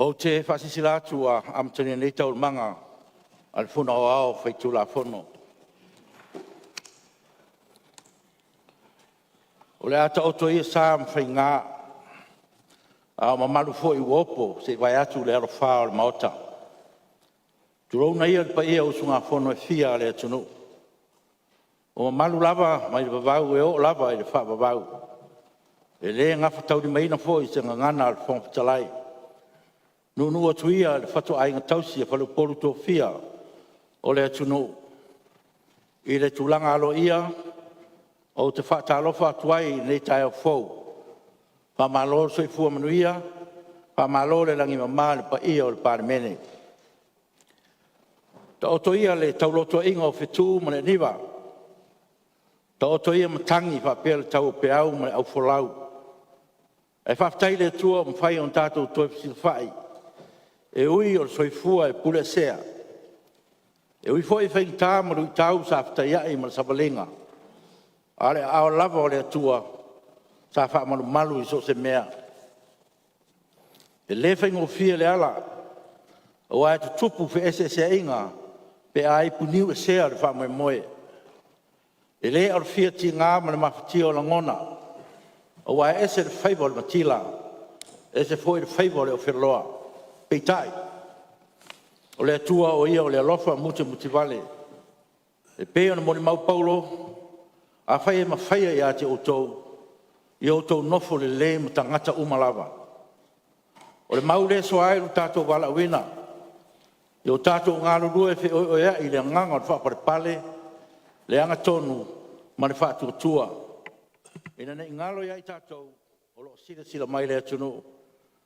O te whasisila atua amtani nei tau manga al whuna o ao whaitu la whono. O le ata oto ia sām whai ngā a mamalu fo I wopo se vai atu le aro whao le maota. Turona ia le pa ia usunga whono e fia le atunu. O mamalu lava mai le vavau e o lava I le wha vavau. E le ngafa tau di maina fo I se ngangana al whong pitalai. Nunu atu ia le whatu ainga tausi e whalu polu tō fia o le atunu. I le tūlanga alo ia o te whaatalofa atuai nei tai o fau. Whamalo soi fua manuia, whamalo le langi mamā le pa ia o le Palemene. Ta oto ia le tauloto inga o whetū ma le niwa. Ta oto ia matangi whapea le tau peau ma le au wholau. E whaftai le tua mwhai on tātou toi whai. E ui o le soifua e pule sea. E ui fo I whaingtā ma lui tau sa whtai ai ma le sabalinga. Ale ao lava o le atua sa wha malu malu I so se mea. E le whaingo fia le ala. O ai te tupu fe ese se inga pe ai puniu e sea le wha moe moe. E le ar fia ti ngā ma le mawhatia o langona. O wai ese le whaiva o le matila. Ese foi le whaiva o le o whirloa. Peitai. O le atua o ia o le alofa muti vale. E peo na moni mau paulo. A whai e mawhaia ia te outou. I outou nofo le le ma tangata umalava. O le mau le so ai lu tātou wala wina. I o tātou ngālu rua e whi o ea i le nganga o le whapare pale. Le anga tonu ma le whātua tua. Ina nei ngalo ia i tātou o lo sila mai le atunu.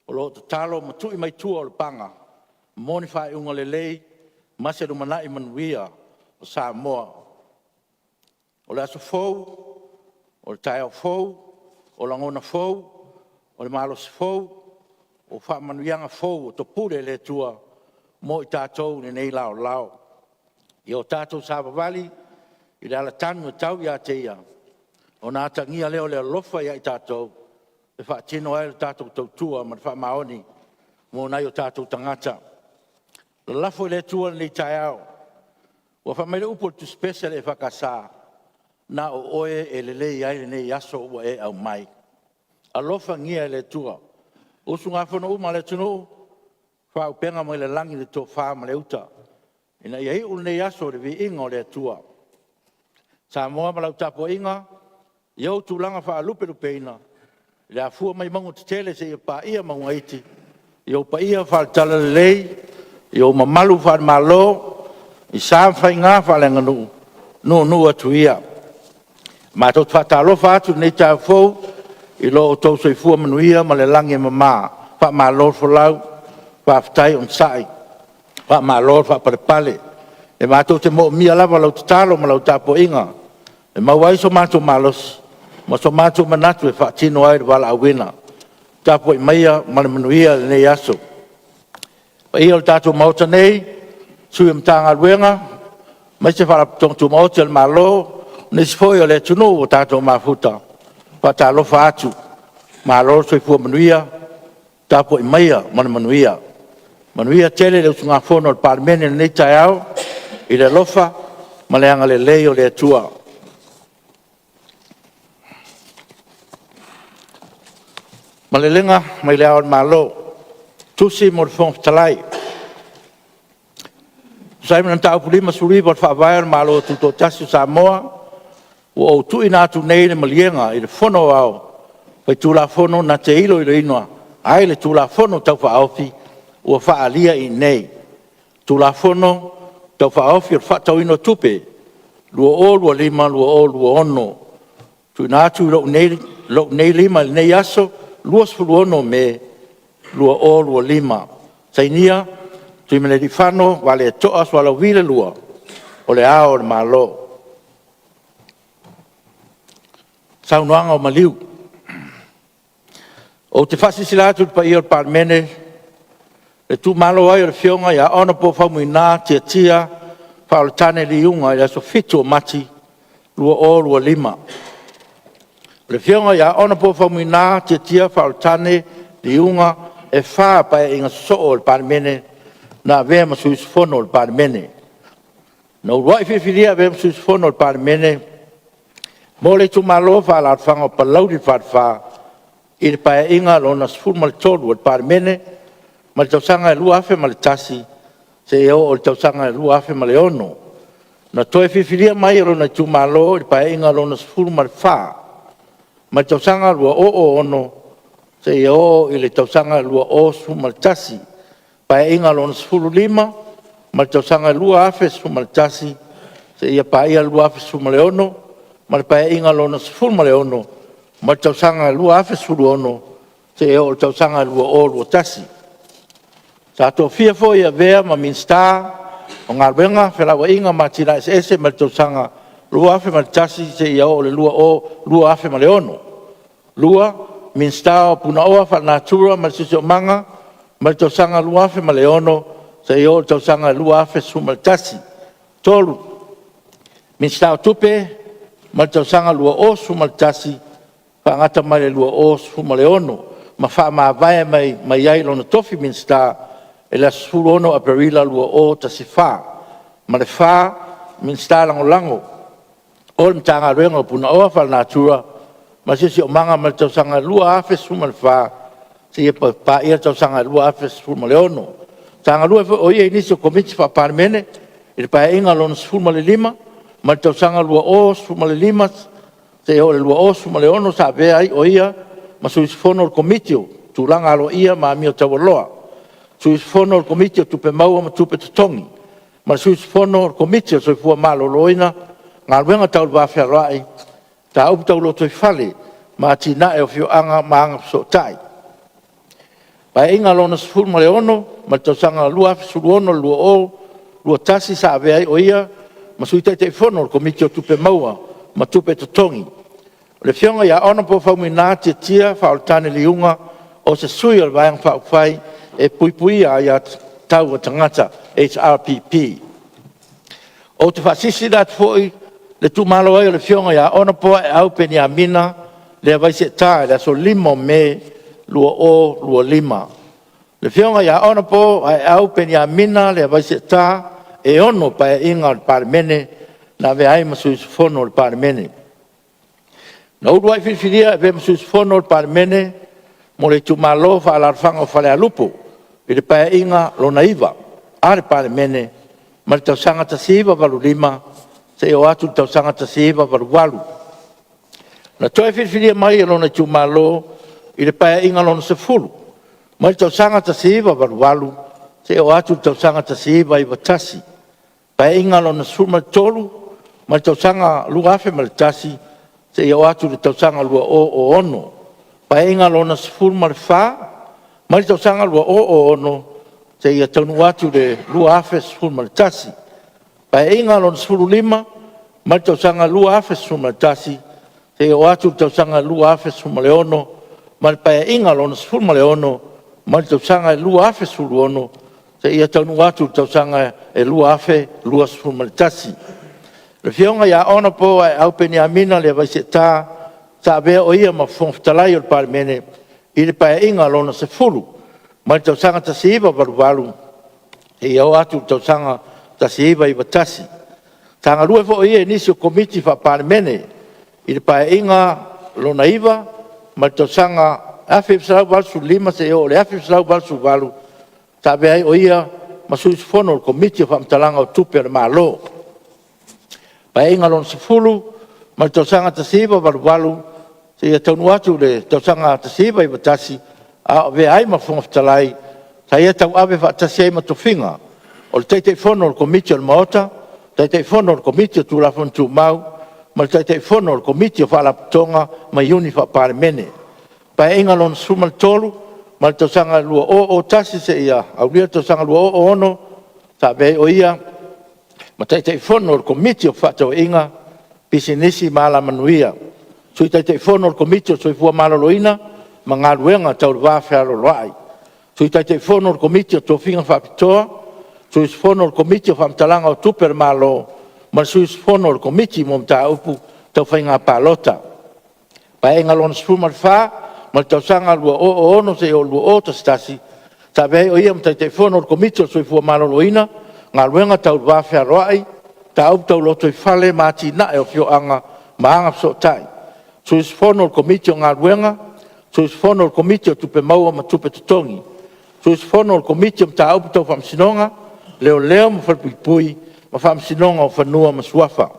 O lo te talo ma tui mai tua o le panga. Moni whae unga le lei ma se rumana i manuia o Samoa. O le aso fau, o le tae o fau, o langona fau, o le malos fau, o wha manuianga fau o topure le tua mo i tātou ni nei lao lao. I o tātou Sabavali, i le ala tanu e tau ia te ia. O nā tangia leo le alofa ia i tātou, e wha tino ai le tātou tautua ma le wha maoni, mo nai o tātou tangata. Le lafo i le tua ni tai au. Wa wha mai le upo tu special e whakasā, na o oe e le lei ai le nei aso ua e au mai. Alofa ngia e le tua. Usu ngā whana uma le tunu, wha upenga mai le langi le tō wha ma le uta. Ina ia hiu nei aso le vi inga o le tua. Samoa ma lau tapo inga, iau tūlanga wha lupe ina. Le a fua mai mangu te tele se ia pa ia mangu aiti. Iau pa ia wha tala le lei, iau mamalu wha malo, i sām whai ngā wha lenga nu. Nu atu ia. Ma tot wha talo wha atu nei tā fau, i lo o tau soi fua manuia ma le langi e mamā. Wha malo wha lau, wha aftai on sai. Wha malo wha parepale. E mātou te mo mia lava lau te talo ma lau tapo inga. E mawai so mātou malos, ma so mātou manatu e whaatino ai wala awina. Tapo i maia ma le manuia le nei aso. Pa ia o tātou mauta nei, sui mtanga luenga, mai se whala tongtu mauta le malo, nisi foi o le tunu o tātou mafuta. Pa talo whaatu, malo soi fua manuia, tapo i maia ma le manuia. Manuia tele le usunga fono le Parliamentary nei tai au, i le lofa, ma le anga le lei o le atua. Ma le lenga, mai le au malo, tusi mo le fong talai. Sai mana tau pulima suri por whaavai o malo tuto tasi Samoa, o tui nātu nei le malienga i le fono au, pai tūla fono na te ilo i le inoa, ai le tūla fono tau whaofi, ua whaalia i nei. Tūla fono, tau whaofi o whatau ino tupe, lua o, lua lima, lua o, lua ono. Tui nātu lo nei lima, nei aso, lua sfulu ono me, lua o, lua lima. Sainia, tui mene di whano, wale e toa swala wile lua, o le ao o le malo. Saunoanga o maliu. O te whasi silatu pa i o Parliamentary, le tu malo ai o le fionga ia ona po whamu i nā tia, wha o le tane li unga ia so fitu o mati, lua o lua lima. Le fionga ia ona po whamu i nā tia, wha o le tane li unga e wha pa e inga so o le Parliamentary, na vea masuis fono o le Parliamentary. Na uruai whiwhiria vea masuis fono o le Parliamentary, mo le tu malo wha la whanga o palauri wha i le pae inga lo na sfuru mal tolu o le Parliamentary, ma le tausanga e lua afe ma le tasi, se eo o le tausanga e lua afe ma le ono. Na toe whiwhiria mai ro na tu malo i le pae inga lo na sfuru mal wha, ma le tausanga lua o ono, se eo i le tausanga lua o su mal tasi, pae inga lo na sfuru lima, ma le tausanga lua afe su mal tasi, se ia pae ia lua afe su mal ono, ma le pae inga lo na sfuru mal ono, ma le tausanga lua afe su ono, se eo le tausanga lua o lua tasi. Sa to fia fo ia vea ma minsta o ngā ruenga whelawa inga ma tina ese ma le tausanga lua afe ma le tasi se ia o le lua afe ma le ono. Lua, minsta o puna oa whanatura ma le sisi o manga ma le tausanga lua afe ma le ono se ia o le tausanga lua afe su ma le tasi. Tolu, minsta o tupe ma le tausanga lua o su ma le tasi whaangata ma le lua o su ma le ono ma wha ma vai mai ai lona tofi minsta e la sfuru ono a perila lua o tasi wha. Ma le wha min sta lango lango. O le tanga renga puna oa wha natura, ma si o manga ma tau sanga lua afe suma le wha, si e pa ia tau sanga lua afe suma le ono. Tanga lua o ia inisi o komiti wha Palemene, i le pae inga lona suma le lima, ma tau sanga lua o suma le lima, se o le lua o suma le ono sa vea ai o ia, ma sui sifono o komiti o, tūlanga alo ia ma mi o tau loa. Sui sifono o komiti o tupe maua ma tupe tutongi, ma sui sifono o komiti o sui fua malo loina, ngā ruenga tau wawhia rai, ta upu tau loto i whale, ma tina e o fio anga ma anga so tai. Pai inga lona sifuru ma le ono, ma tau sanga lua afi suru ono, lua o, lua tasi sa aveai o ia, ma sui tei tei fono o komiti o tupe maua, ma tupe totongi. Le fionga ia ona po whaumi nā tia whaoltane liunga, o se sui al vayang whauwhai, e pui a ia tau o tangata, HRPP. O te whasisi dat foi, le tu malo ai o le fionga ia ona po e au peni a mina, le avaise tae, le aso limo me, lua o, lua lima. Le fionga ia ona po e au peni a mina, le avaise tae, e ono pa e inga o le Palemene, na ve ai masu isifono o le Palemene. Na uru ai whiwhiria e ve masu isifono o le Palemene, mo le tu malo wha alarwhanga o whale alupo, i le pa e inga lona iwa, a le Palemene, ma le tausanga tasiva walu lima, se o atu tausanga tasiva walu walu. Na toi whiwhiria mai e lona tu malo, i le pa e inga lona se fulu, ma le tausanga tasiva walu walu, se o atu tausanga tasiva i watasi. Pa e inga lona suma tolu, ma le tausanga lua afe ma le tasi, se o atu le tausanga lua o ono. Pa e inga lona sifuru ma le wha, ma le tausanga lua o ono, se ia taunu atu le lua afe sifuru ma le tasi. Pa e inga lona sifuru lima, ma le tausanga lua afe sifuru ma le tasi, se o atu le tausanga lua afe sifuru ma le ono, ma le pa e inga lona sifuru ma le ono, ma le tausanga lua afe sifuru ono, se ia taunu atu tausanga e lua afe, lua sifuru ma le tasi. Le fionga ia ona po ai au peni amina le vaise tā, sa vea o ia ma fonftalai o le Palemene, i le pa e inga lona se fulu, ma le tausanga tasiiva walu, e iau atu tausanga tasiiva i watasi. Tanga rua fo o ia nisi o komiti wha Palemene, i le pa e inga lona iwa, ma le tausanga afe fisarau walsu lima se o le afe fisarau walsu walu, sa vea o ia ma sui sifono o komiti o whamtalanga o tupe le malo. Pa e inga lona se fulu, ma le tausanga tasiiva walu, se ia taunu atu le tausanga tasiiva i watasi, a ve ai ma fonftalai, sa ia tau ave whaatasi ai ma tofinga, o le teitei fono o komiti o le maota, teitei fono o komiti o tūrafon tū mau, ma le teitei fono o komiti o whaalaputonga ma iuni wha Palemene. Pa e inga lona suma le tolu, ma le tausanga lua o tasi se ia, au lia tausanga lua o ono, sa ve o ia, ma teitei fono o komiti o whaatau inga, pisinisi ma ala manuia. Sui teitei fono o komiti o soifua maloloina, ma ngā ruenga tau le wāwhea loai. Sui teitei fono o komiti o tōwhinga whapitoa, sui fono o komiti o whamtalanga o tuper malo, ma sui fono o komiti mo mta upu tau whainga pālota. Pa e ngalona sifuma le whā, ma le tausanga lua o ono se o lua o tastasi, sa vei o ia ma teitei fono o komiti o soifua maloloina, ngā ruenga tau le wāwhea loai, ta upu tau loto i whale māti na e o fio anga, ma anga so tai. Sui fono o komiti o ngā ruenga, sui fono o komiti o tupe maua ma tupe tutongi. Sui fono o komiti o mta upu tau whamsinonga, leo ma whalpui, ma whamsinonga o whanua ma suafa.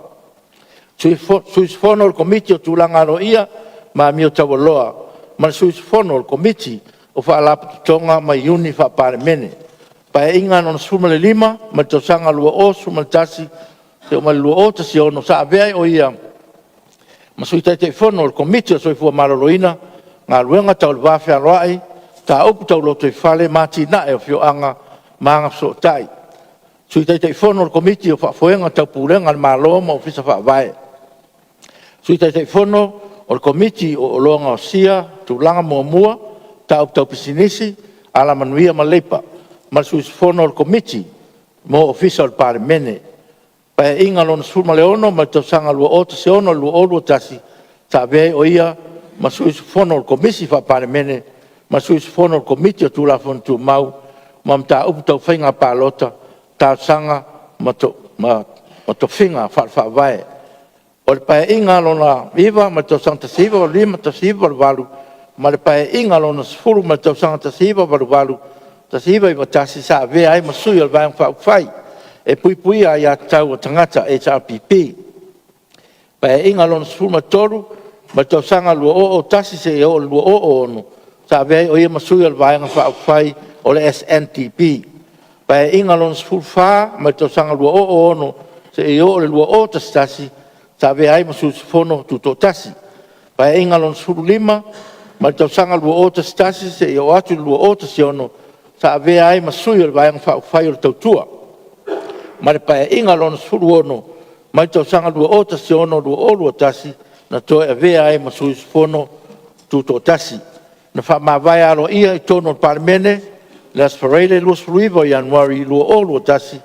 Sui fono o komiti o tūlanga ro ia, ma mi o tau loa, ma sui fono o komiti o whaalapu tutonga ma iuni wha Palemene. Pa e inga no suma le lima, ma tausanga lua o suma le tasi, te o ma lua o tasi ono sa avea o ia, ma sui teitei fono o komiti o soifua maloloina, ngā ruenga tau le wāwhea roai, ta upu tau loto i whale māti na e o fio anga maanga so tai. Sui teitei fono o komiti o whafoenga tau pūrenga le māloa ma ofisa whaavae. Sui teitei fono o komiti o loanga o sia, tūlanga mua, ta upu tau pisinisi, ala manuia ma leipa. Ma sui fono o komiti mo ofisa o Palemene. Pa e inga lona suma leono, ma tausanga lua o tasi ono, lua o lua tasi, ta vei o ia, ma sui fono o komisi wha Palemene, ma sui fono o komiti o tūrafon tū mau, ma mta upu tau whainga pālota, ta sanga ma to whinga whaavae. O le pae inga lona viva ma tau sanga tasiva o lima tasiva o le walu. Ma le pae inga lona sifuru ma tau sanga tasiva o le walu. Tasiva i matasi sa vea ai masui o le vayang whai. E pui pui a ia tau o tangata HRPP. Pae inga lona sifuru ma toru ma tau sanga lua o tasi se e o lua o onu. Sa vea o ia masui o le vayang whai o le SNTP. Pae inga lona sifuru wha ma tau sanga lua o onu se e o le lua o tasi sa vea ai masu sifono tuto tasi. Pae inga lona sifuru lima ma tau sanga lua o tasi se e o atu lua o tasi ono sa vea ai masui o le vayang whai o le tautua. Ma le pae inga lona sifuru ono ma tau sanga lua o tasi ono lua tasi na toe a vea ai masu sifono tuto tasi. Na wha mawai alo ia i tono Palemene le asparele lua sifuru i Januari lua tasi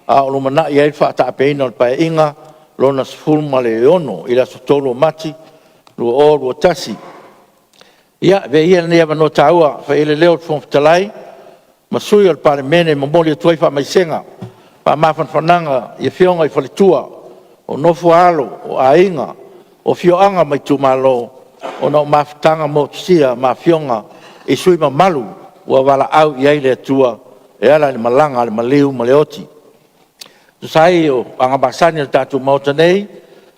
a o lumana i ai wha taapeina o le pae inga lona sifuru ma le ono i la sotolo mati lua tasi. Ia, ve ia ne ava no taua, fa ele leo fon fitalai, ma sui o le Palemene ma moli atuai wha maisenga, pa mafan whananga i fionga i whalitua, o nofu alo, o ainga, o fioanga mai tu malo, o na mafutanga mo tisia ma fionga i sui ma malu, ua wala au i aile atua, e ala ni malanga, le maliu, maleoti. Sai o anga basani o tatu mauta nei,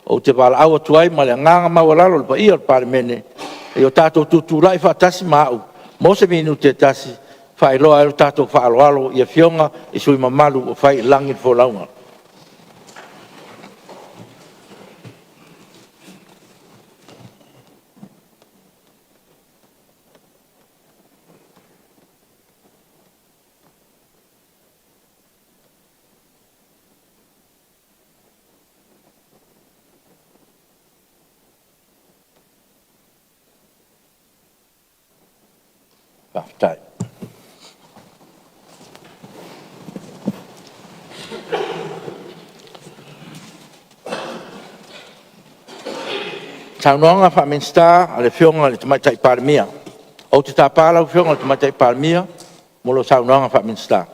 o te wala au atuai ma le nganga mawalalo le pa ia o le Palemene, e o tatu tutulai whaatasi mau, mo se minu te tasi, whailoa e o tatu whaaloalo, ia fionga i sui mamalu o whai langi folaunga. Tai. Taunoanga Parliamentary ale fionga le tamatai Parliamia. O te tapala fionga le tamatai Parliamia, molo taunoanga Parliamentary.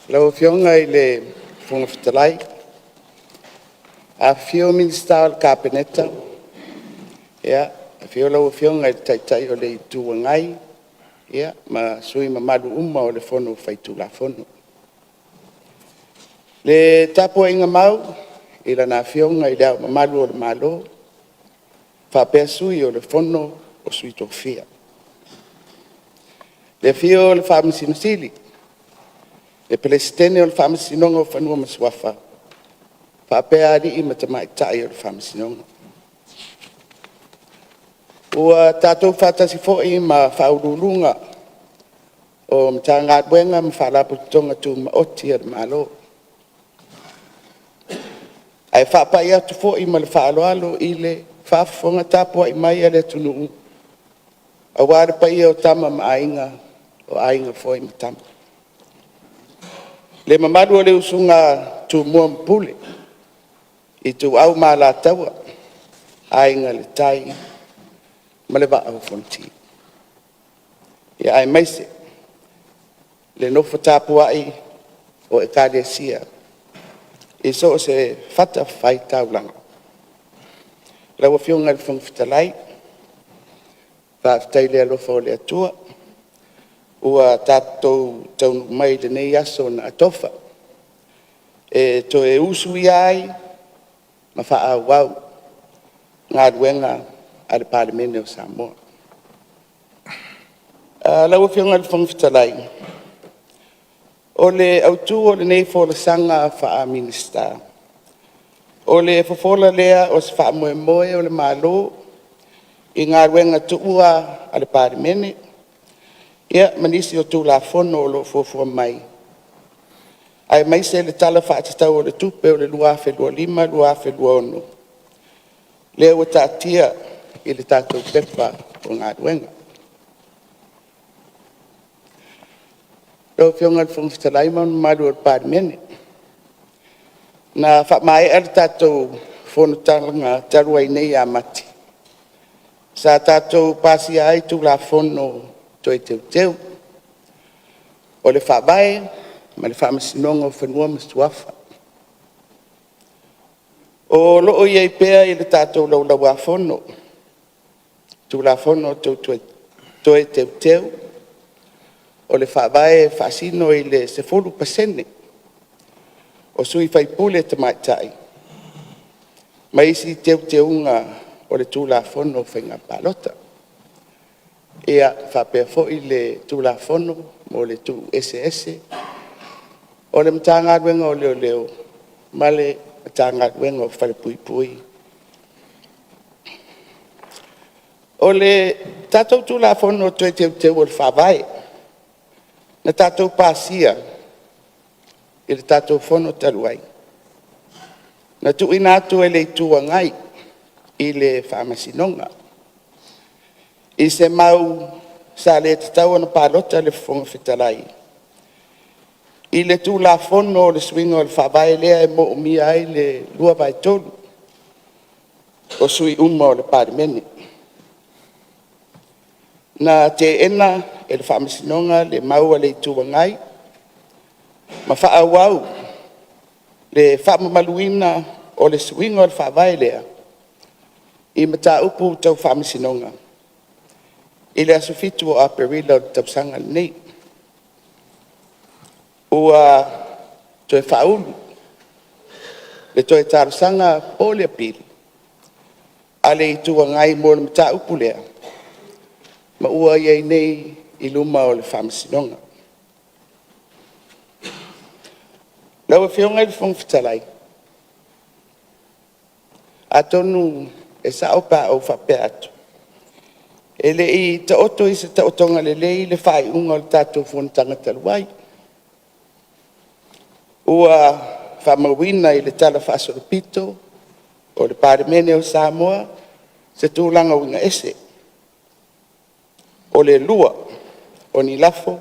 Lau fionga i le fonga fitalai. A fio minister al kabineta. Ya, a fio lau fionga i taitai o le tua ngai. Ya, ma sui ma malu o le fono faitu la fono. Le tapo inga mau, i la na fionga i dao ma malu o le malo. Whapea sui o le fono o sui tofia. Le fio o le whamasinosili. Le pelestene o le whamasinonga o whanua maswafa. Whapea ari i matamai tai o le whamasinonga. Ua tātou whātasi fōi ma whaururunga o mta ngā buenga ma whalaputonga tu ma oti ar malo. Ai whapai atu fōi ma le whaaloalo i le whaafonga tāpua i mai ale tunu. A wāre pai o tama ma ainga o ainga fōi ma tama. Le mamadu o le usunga tu mua mpule. I tu au ma la taua. Ainga le tai. Ma le au fonti. Ia ai maise. Le nofo tāpua i o e kāre sia. I so se fata whai taulanga. Lau fionga le whangfitalai. Whaafitai le alofa o le atua. Ua tātou taunu mai le nei aso na atofa. E to e usu i ai. Ma wha wau. Ngā ruenga a le Palemene o Samoa. Lau fionga le whangfitalai. O le autu o le nei fōla sanga wha minister. O le fofola lea o se wha moe moe o le malo. I ngā ruenga Tupua a le Palemene. Ia manisi o tū la fono o lo fofua mai. Ai mai se le tala wha atatau o le tupe o le luafe lua lima, luafe lua ono. Le ua tātia i le tātou pepa o ngā ruenga. Lau fionga le whangfitalai ma maru o le Palemene. Na wha mai ar tātou whono talanga tarua i nei a mati. Sa tātou pasi ai tū la whono toi teu teu. o le whawae, ma le whamasinonga o whenua masuafa. O loo iei pēa i le tātou lau a whono. Tu la whono toe teu teu. O le whawae whasino i le 10%. O sui whaipule te maitai. Ma isi teu teunga o le tu la whono whenga palota. Ia whapea fo i le tu la whono mo le tu SS. O le mtanga ruenga o leo leo. Ma le mtanga ruenga o whale pui pui. O le tātou tu la whono toi teu o le whawae. Na tātou pāsia i le tātou whono taluai. Na tu ina atu e le tua ngai i le whamasinonga. I se mau sa le tatau ana pālota le whonga whitalai. I le tu la whono le swinga o le whawae lea e mo umia ai le lua vai tolu. O sui uma o le Palemene. Na te ena e le whamasinonga le maua le tua ngai. Ma whaawau le whamamaluina o le swinga o le whawae lea. I mata upu tau whamasinonga. I le aso fitu o Apia o tausanga nei. Ua toe whaulu. Le toe tarusanga o le apili. A le itua ngai mo le mata upu lea. Ma ua iei nei i luma o le whamasinonga. Lau e whionga i le whongwhitalai. A tonu e sao pa au whapea atu. E le i ta oto i se ta otonga le lei le whai unga o le tātou whontanga taluai. Ua whamawina i le tala whasorapito o le Palemene o Samoa se tūlanga winga ese. O le lua o ni lafo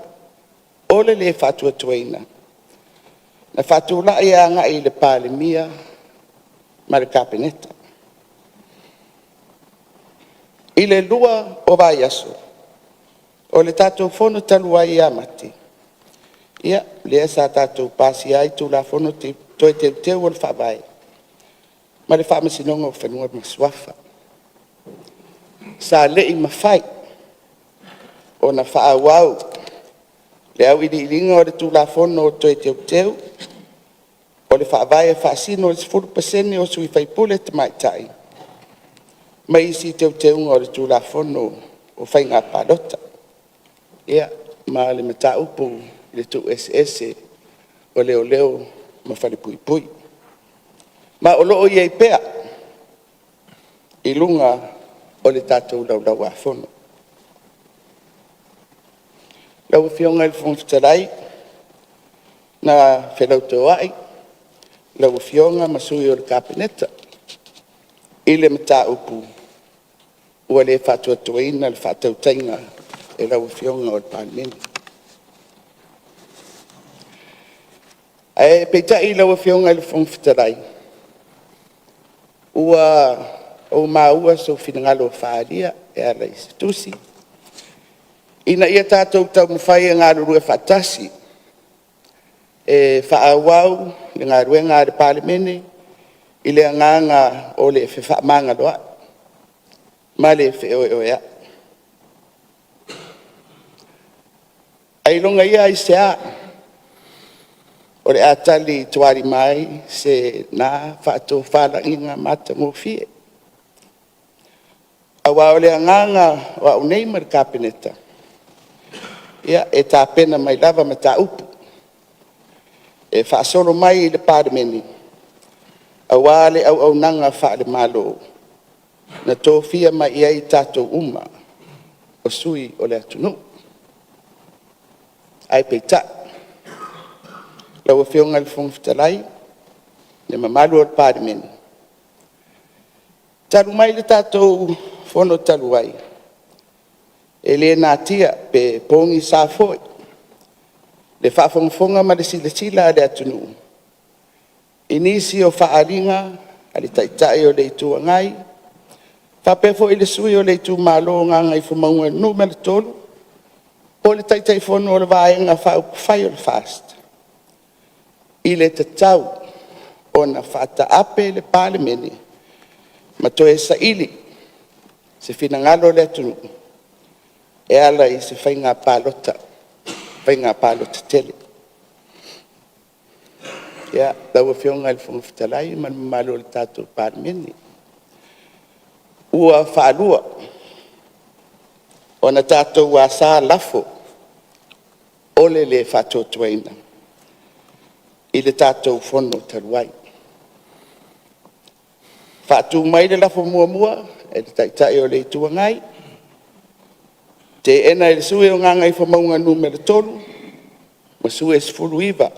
o le whatua tuaina. Na whatula i anga i le Palemia ma le kapeneta. I le lua o vai aso, o le tātou whono taluai i amati. Ia, lea sa tātou pasi ai tu la whono toi teu o le whawae. Ma le whamasinonga o whenua masuafa. Sa le i mawhai, o na whaawau, le au i ringa o le tu la whono o toi teu, o le whawae e whaasino o le 10% o sui whaipule te maitai. Ma isi teunga o le tu la whono o whainga palota. Ia, ma le mata upu le tu SS o leo leo ma whale pui pui. Ma o loo iei pea i lunga o le tātou lau a whono. Lau whionga i le whongwhitarai na whenau tō ai. Lau whionga masui o le kapeneta. I le mata upu ua le whatua tuaina le whatautainga e lau whionga o le Palemene. E peita i lau whionga i le whongwhitarai. Ua o maua so whinangalo whaaria e ala i se tusi. Ina ia tātou tau mwhai e ngā rurua whatasi. E whaawau le ngā ruenga le Palemene i le anganga o le whewhamanga loa. Ma le wheoea. Ai longa ia i se a. O le atali tuari mai se nā whaato whala inga mata mo fie. Awa o le anganga o au nei mar kapeneta. Ia e tā pena mai lava ma tā upu. E whaasolo mai i le Palemene. Awa le au nanga wha le malo. Na tō fia mai i ai tātou uma. O sui o le atunu. Ai peita. Lau a whionga le whongwhitalai. Le mamalu o le Palemene. Taru mai le tātou whono talu ai. E le nā tia pe pongi sa foi. Le whaafonga ma le sila le atunu. Inisi o whaaringa, a le taitai o le itua ngai. Whapefo i le sui o le itu malo ngā ngai whumaunga numero tolu. o le taitai fono o le vaenga whai o le fast. I le tatau o na whaataape le Palemene ma toe sa ili se finangalo le atunu e ala i se whainga palota tele. Ia, lau a whionga le whangawhitalai ma malo le tātou Palemene. Ua whaalua o na tātou wa sā lafo ole le whatotuaina i le tātou whono taruai. Whātu mai le lafo mua e le taitai o le itua ngai. Te ena e le sue o ngangai whamaunga numero tolu ma sue sifuru iwa.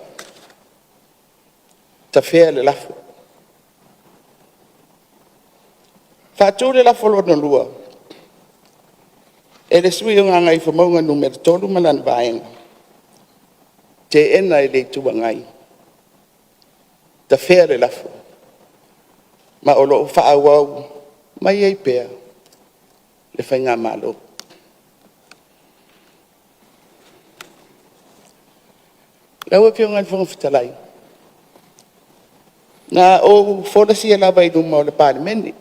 Ta whea le lafo. Whātu le lafo lono lua. E le sui o ngangai whamaunga numero tolu malan vaenga. Te ena e le itua ngai. Ta whea le lafo. Ma o loo whaawau mai ei pēr le whainga malo. Lau e pionga le whangawhitalai. Nā o wholasi e lawa i numa o le Palemene.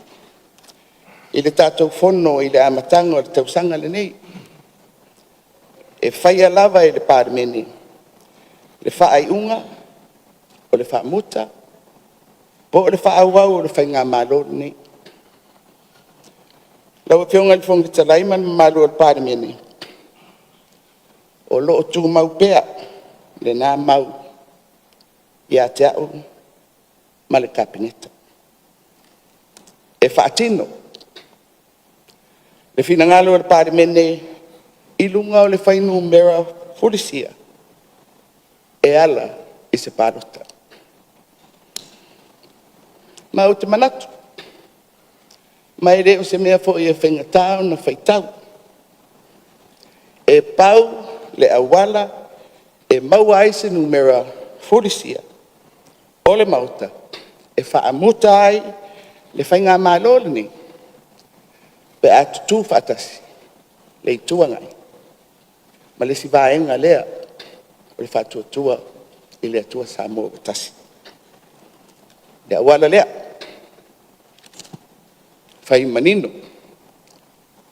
I le tātou whono i le amatanga o le tausanga le nei. E whaia lava i le Palemene. Le whaai unga o le whaamuta. Po o le whaawau o le whainga malo nei. Lau e pionga le whangawhitalai man malo o le Palemene. O loo tū mau pēr. Le nā mau i a te au ma le kapineta. E whaatino, le finangalo o le Palemene i lunga o le whainu mera polisia e ala i se parota. Ma o te manatu, mai reo se mea fo i e whengatau na whaitau. E pau le awala e maua aise numera polisia o le mauta e whaamuta ai le whainga mālole ni pe atutu whatasi le ituangai ma le si vaenga lea o le whatuatua i le atua Samoa tasi le awala lea whai manino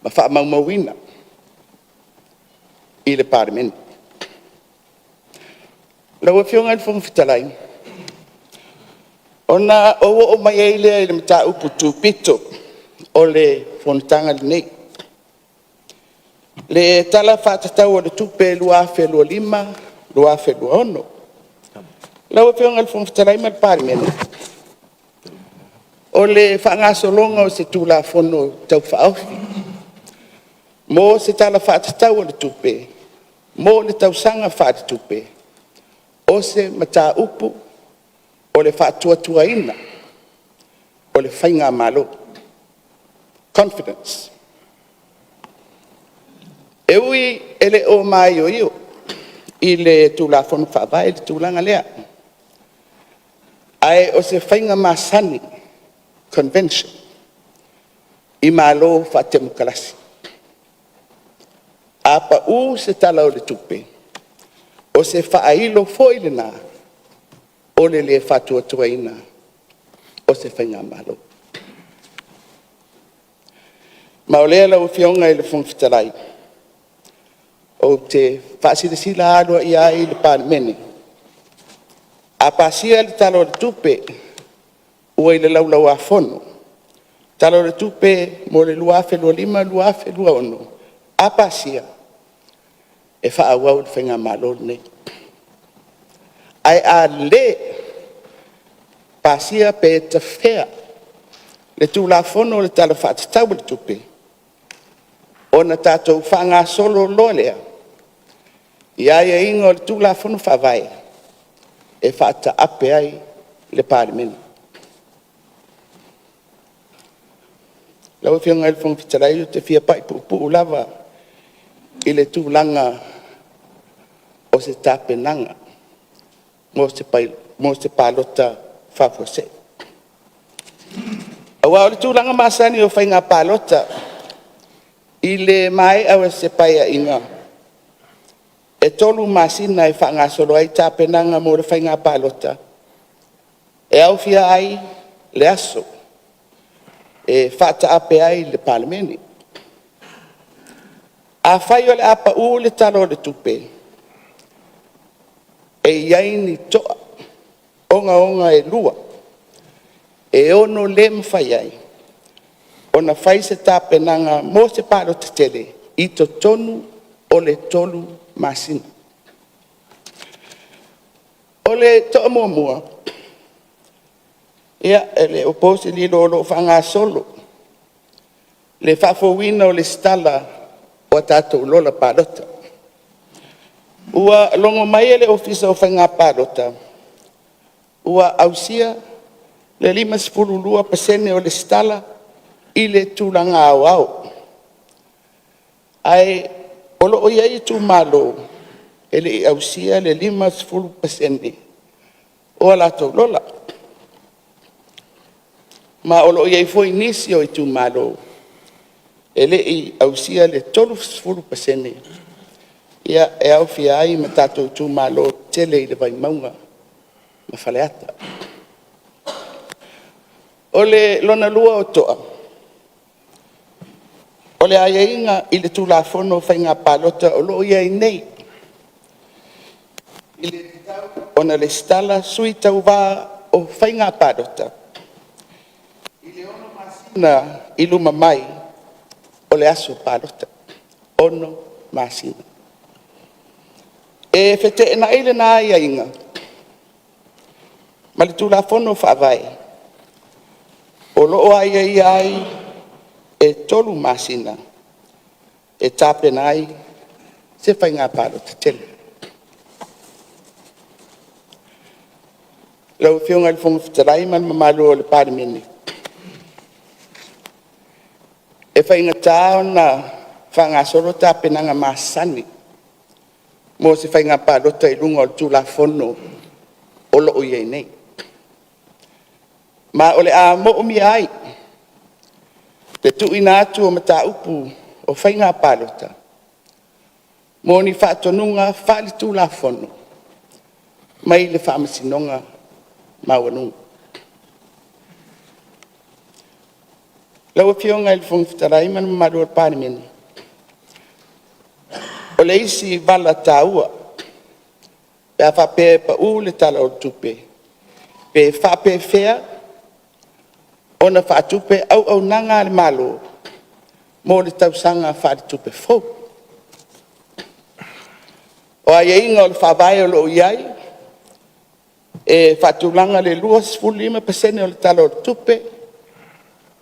ma whaamaumauina i le Palemene. Lau e whionga le whangawhitalai. Ona o mai eilea i le mata upu tūpito o le whonatanga le nei. Le tala whātatau o le tupe lua fe lua lima, lua fe lua ono. Lau e whionga le whangawhitalai ma le Palemene. O le whangasolonga o se tūla whono tau whaofi. Mo se tala whātatau o le tupe, mo le tausanga whātatupe. O se mata upu o le whaatuatuaina o le whainga malo. Confidence. E ui ele o mai o io i le tūla whonu whaavai le tūlanga lea. Ai o se whainga masani convention i malo whaatemukalasi. Apa u se tala o le tupe. O se whaailo foile nā, o le whatuatuaina, o se whainga malo. Ma o lea lau whionga i le whangawhitalai, o te whaasirisila alua i ai le Palemene. A pasia le talo le tupe, ua i le laulau a whono. Talo le tupe mo le luafe lua lima, luafe lua ono. A pasia. E whaawau le whainga malo nei. Ai a le pasia pe te whea le tūla whono le tala whaatatau le tupe. O na tātou whanga solo loa lea. I aia ingo le tūla whono whawai. E whaata ape ai le Palemene. Lau whionga il whangawhitarai o te whia pai pupu lava i le tūlanga o se tāpenanga mo se palota whawhose. Awa o le tūlanga masani o whainga palota i le mai au se paia inga e tolu masina e whaangasoro ai tāpenanga mo le whainga pālota. E au fia ai le aso. E whata ape ai le Palemene. A whai o le apa u le talo le tupe. E iai ni toa. Onga onga e lua. E ono le mwhai ai. Ona whai se tāpenanga mo se pālota tele. I to tonu o le tolu masina. O le toa mua mua. Ia, ele opose li lo whanga solo. Le whafowina o le stala o tātou lola pālota. Ua longo mai ele ofisa o whainga pālota. Ua ausia le 52% o le stala i le tūlanga au au. Ai, olo o iai tu malo, ele ausia le 50% o la to lola. Ma olo iai foi nisi o tu malo, ele i ausia le 30% ia e au fia ai ma tatou tu malo tele i le vai maunga ma faleata. Ole lona lua o toa. Ole ai inga i le tulafono whainga pālota o lo iai nei. I le tau ona le stala sui tau wā o whainga pālota. I le ono masina i luma mai o le aso pālota. Ono masina. E whete e na ele na ai inga. Ma le tulafono whaavai. O lo ai ai e tolu masina e tāpena ai se whainga pālota tele. Lau whiunga le whunga whitarai man mamalu o le Palemene. E whainga tāo na whangasoro tāpenanga masani mo se whainga pālota i runga o tulafono o lo iei nei. Ma ole a mo umi ai. Te tuina atu o mata upu o whainga pālota. Mo ni whaatonunga whaali tulafono. Mai le whaamasinonga mauanunga. Lau a whionga i le whungwhitarai man mamaru o Palemene. O le isi vala tāua. Pe a whape pa u le tala o tupe. Pe whape whea. Ona whaatupe au nanga le malo. Mo le tausanga whaatupe fau. O ai inga o le whawai o lo iai. E whaatulanga le 25% o le tala o tupe.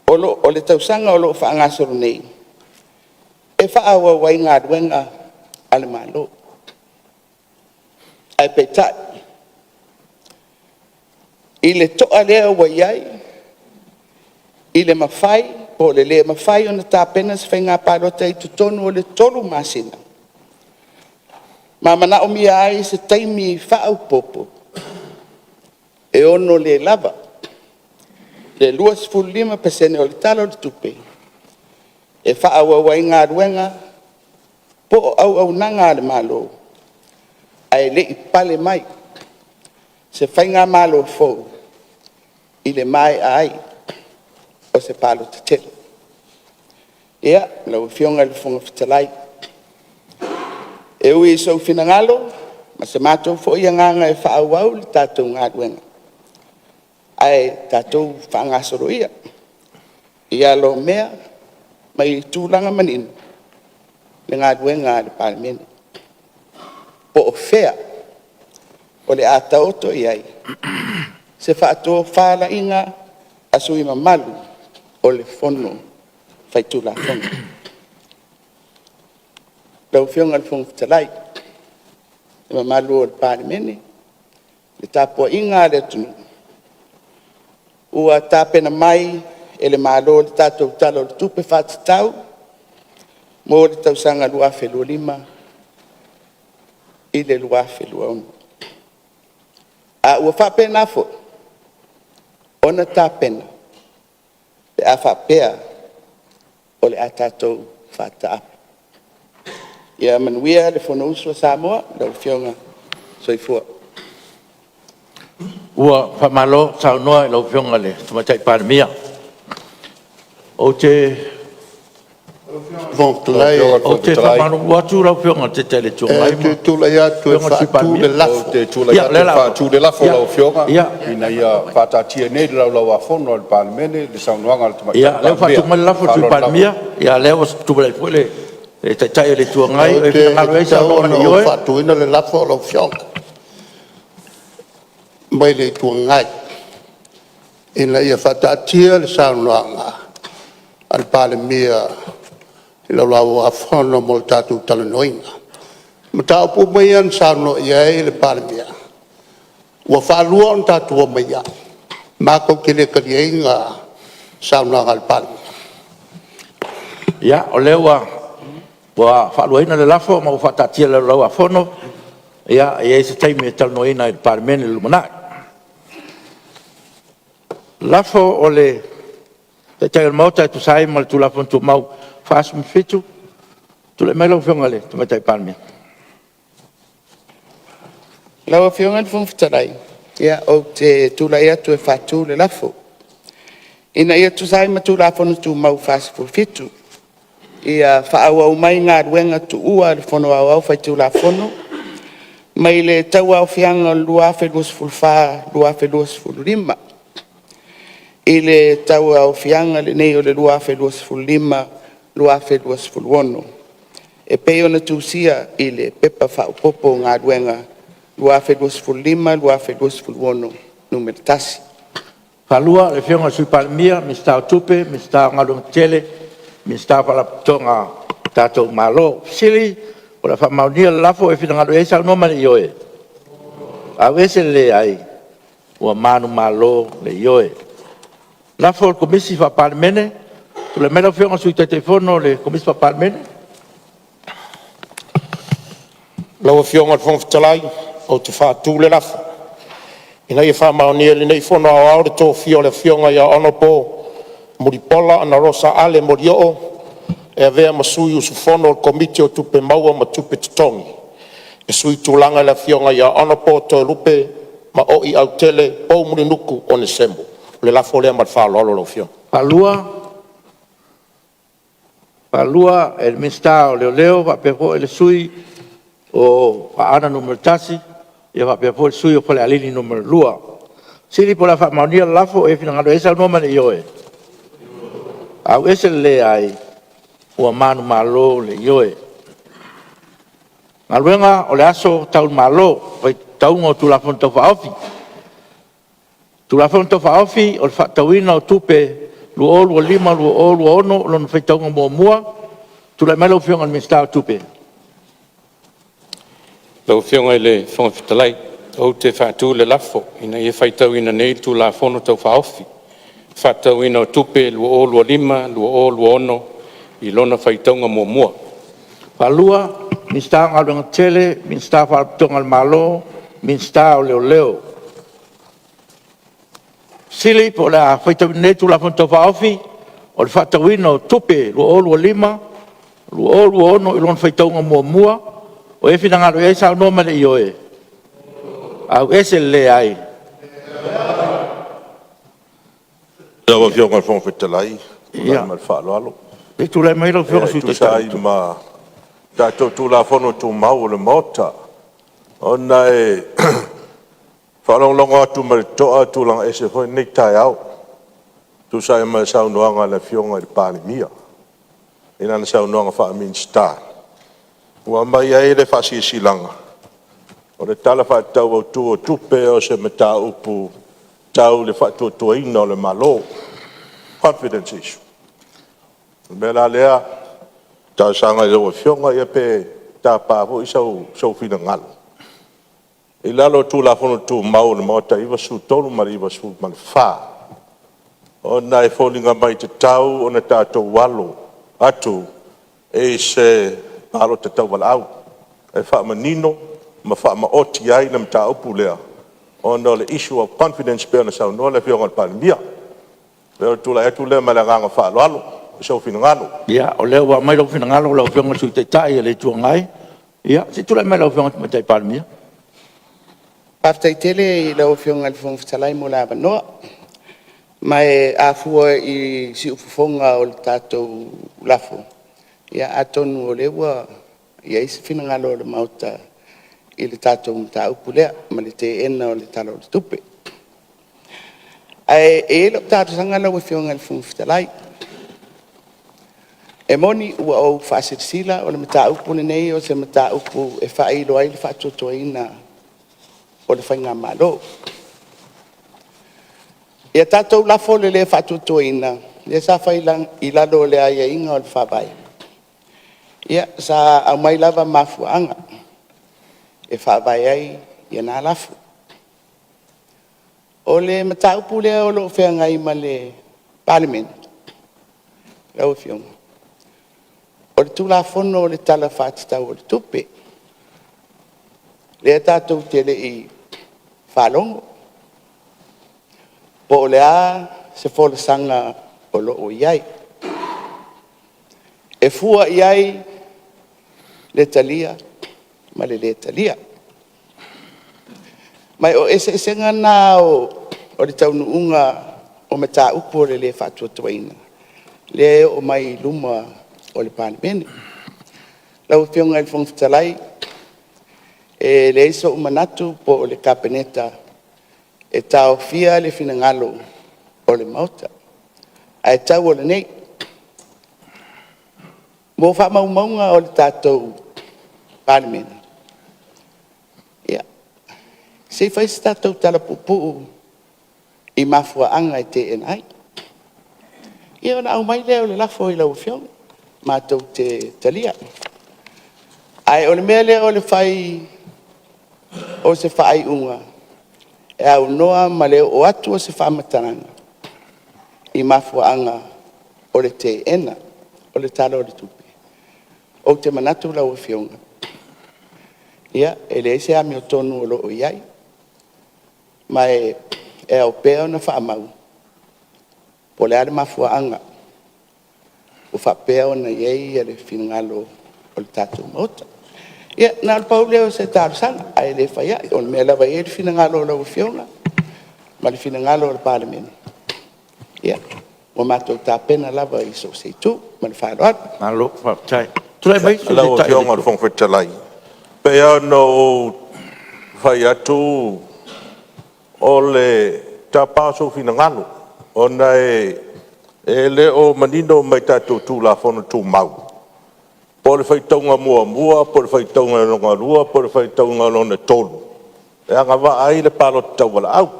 O le tausanga o lo whaangasoro nei. E whaawa wai ngā ruenga ale malo. Ai peitai. I le toa lea wa iai. I le mawhai, po le mawhai o na tāpena se whainga pālota i tutonu o le tolu masina. Ma mana o mia ai se taimi whaau popo. E ono le lava. Le 25% o le talo le tupe. E whaau awai ngā ruenga, po au nanga le malo. Ai le i pale mai. Se whainga malo fau. I le mai ai. O se palo te tele. Ia, lau whionga le whunga whitalai. E ui sou whinangalo, ma se mātou fo ia nganga e whaau au le tātou ngā ruenga. Ai tātou whaangasoro ia. Ia lo mea, mai tūlanga maninu. Le ngā ruenga le Palemene. Po o whea, o le ātaoto iai. Se whaatua whaala inga, asui mamalu. O le fono fai tula fono. Lau whionga le whunga whitalai. E mamalu o le Palemene. Le tāpua inga le tunu. Ua tāpena mai e le malo le tātou talo le tupe whātatau. Mo le tausanga lua whelua lima. I le lua whelua unu. A ua whapena fo. Ona tāpena. Pe a whapea o le a tātou whātaapu. Ia manuia le fono usua Samoa, lau fionga soifua. Ua whamalo tau noa lau whionga le tumatai Palemene. O te whamalo watu lau whionga te tele tuangai ma. Tula ia tu fatu le lafo. Te tula ia tu fatu le lafo lau whionga. Ina ia whatatia nei lau afono le Palemene le saunoanga le tumatai Palemene. Ia leo whatunga le lafo tu Palemene. Ia leo tumalai pule e tai le tuangai e whingalo e sa noa ni oe. Fatu ina le lafo lau whionga. Mai le tuangai. Ina ia whatatia le saunoanga. Al Palemene ila lau afono mo tatu talanoinga. Mata pu mai an sauno ia le Palemene. Wa falua on tatu mai ia. Mako kile kalienga saunoanga al Palemene. Ia o leo wa whaluaina le lafo ma whatatia le lau afono. Ia e se taimi e talanoina i Palemene le lumanai. Lafo o le te tai mauta tu sai mal tu lafo tu mau fas mi fitu tu le melo whionga le tu matai Palemene. Lau fionga le fono fitarai. Ia o te tula ia tu e fatu le lafo. Ina ia tu sai ma tu lafo tu mau fas fitu. Ia whaaua umai ngā ruenga tu ua le fono au fai tu lafo. Mai le tau au fianga lua feluas fulfa, lua feluas fulrima. Ile tau au fianga le nei o le lua feluas fulrima, lua feluas fulwono. E peo na tusia ile pepa whaupopo ngā ruenga, lua feluas fulrima, lua feluas fulwono, numero tasi. Whalua le whionga sui Palemene, mi stau tupe, mi stau ngalung tele, mi stau palatonga tatou malo. Sili, o la whamaunia le lafo e whina ngalo e sa no mani ioe. Au ese le ai, ua manu malo le ioe. Lafo o komisi wha Palemene, tu le mera whionga sui te telefono le komisi wha Palemene. Lau whionga le whongfitalai, o te whātū le lafo. Ina ia whamaunia le nei whono au au le tō whio le whionga ia ono pō, muripola ana rosa ale mori o, e avea masui usu whono o komiti o tupe maua ma tupe tutongi. E sui tūlanga le whionga ia ono pō tō lupe ma o I au tele pō muri nuku o ne sembo. Le lafo lea ma whaalolo lo whionga. Palua e mista o leo va pepo ele sui o ana numero tasi ia va pepo el sui o pole alini numero lua. Sili pola fa maunia lafo e fina ngalo esa no mane ioe. Au ese le ai ua manu malo le ioe. Ngaluenga o le aso tau malo vai tau ngo tu lafon tau faofi. Tu lafon tau faofi o le fatauina o tupe lu olu lima lu olu ono lon fetonga mo mua tu la melo fiong al mista tupe lo fiong ele fong fitalai o te fatu le lafo ina e faitau ina nei tu la fono tau faofi fatau ina tupe lu olu lima lu olu ono I lona faitonga mo mua palua mista ngal tele mista fa tonga malo mista o leo Sili po la faita netu la fonto faofi o le fatawino tupe lo olu lima lo olu ono I lon faita unga mua o e fina ngalo e sa no male ioe au ese le ai Dawa fionga fong fitalai ia mal falo alo e tu le mai lo fio su te sai ma tato tu la fono tu mau le mota ona e Whalong longo atu ma toa tu lang ese foi nei tai au. Tu sai ma sau noanga le fionga I Palemene. Ina na sau noanga Fiame star. Ua mai ai le fasi silanga. O le tala fa tau o tu o tupe o se meta upu tau le fa tu ino le malo. Confidence issue. Bela lea tau sanga le fionga ia pe ta pa vo sau fina ngalo. I lalo tu la fono tu mau le mota iwa su tolu mari iwa su man fa. O na e folinga mai te tau o na tātou walo atu e se palo te tau wala au. E wha ma nino ma wha ma oti ai na mta upu lea. O na le issue of confidence pēr na sau noa le fionga le Palemene. Leo tu la etu lea ma le nganga wha alo alo. so finangalo. Ia, o leo wa mai lau fina ngalo lau fionga sui te tai e le tua ngai. Ia, se tula mai lau fionga ma tai Palemia. Paftai tele i lau fionga le fonga fitalai mo la noa. Mai afua i si ufufonga o le tātou lafo. Ia atonu o lewa, ia isi fina ngalo le mauta i le tātou mta upulea, ma le te ena o le talo le tupe. Ai e lo tātou sanga lau fionga le fonga fitalai. E moni ua o whaasirisila o le mata upu nei o se mata upu e whaeilo ai le whaatotoina o le whainga malo. Ia tātou lafo le le whaatotoina, le sa whailang i lalo le aia inga o le whabai. Ia sa au mai lava mafuanga e whabai ai ia nā lafo. O le mata upu le o lo whenga ima le Parliamentary. Rau fionga. O le tula fono o le tala whātitau o le tupe. Le tātou tele i whalongo. Po o le a se whola sanga o lo o iai. E fua iai le talia, ma le talia. Mai o ese ngana o le taunu unga o mata upo o le whātuatuaina. Le o mai luma o le Palemene. Lau fionga il fonga fitalai, e le iso umanatu po o le kapeneta, e tau fia le finangalo o le mauta. A e tau o le nei. Mo wha maumaunga o le tātou Palemene. Ia. Se whaisi tātou tala pupu i mafua anga e te enai. Ia ona au mai leo le lafo i lau fionga. Mātou te talia. Ai o le mea lea o le whai o se whai unga. E au noa ma leo o atu o se whamataranga. I mafuanga o le te ena, o le tala o le tupi. O te manatu lau o fionga. Ia, e le ese ami o tonu o lo o iai. Ma e au pēo na whaamau. Po le ale mafuanga. O whapea na iei e le finangalo o le tātou mauta. Ia, nā le pau leo se tārusanga, ai le whaia, o le mea lawa e le finangalo o lau fionga, ma le finangalo o le Palemene. Ia, o mātou tāpena lava i so se tu, ma le whaeroa. Malo, whaptai. Tula mai su Lau o fionga le fonga fitalai. Pea no whai atu o le tāpāso finangalo. Ona e le o manino mai tātou tūla whono tū mau. Po le whaitaunga mua, po le whaitaunga longa rua, po le whaitaunga lona tolu. E anga wa ai le palo tau wala au.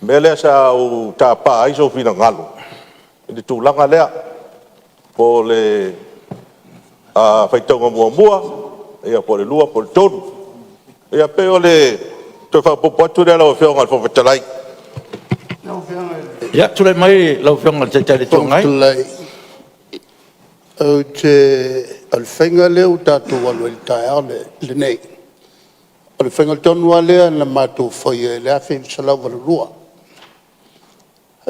Me lea sa o tāpā aiso whina ngalo. E le tūlanga lea. Po le whaitaunga mua, ea po le lua, po le tolu. Ea peo le te whapopo atu rea lau whionga le whawhatalai. Ia, tula mai lau fionga te tele tua ngai. O te alwhenga leo tātou alu e tae au le nei. O le whenga tonua lea na mātou whaia e lea whenga salau wala lua.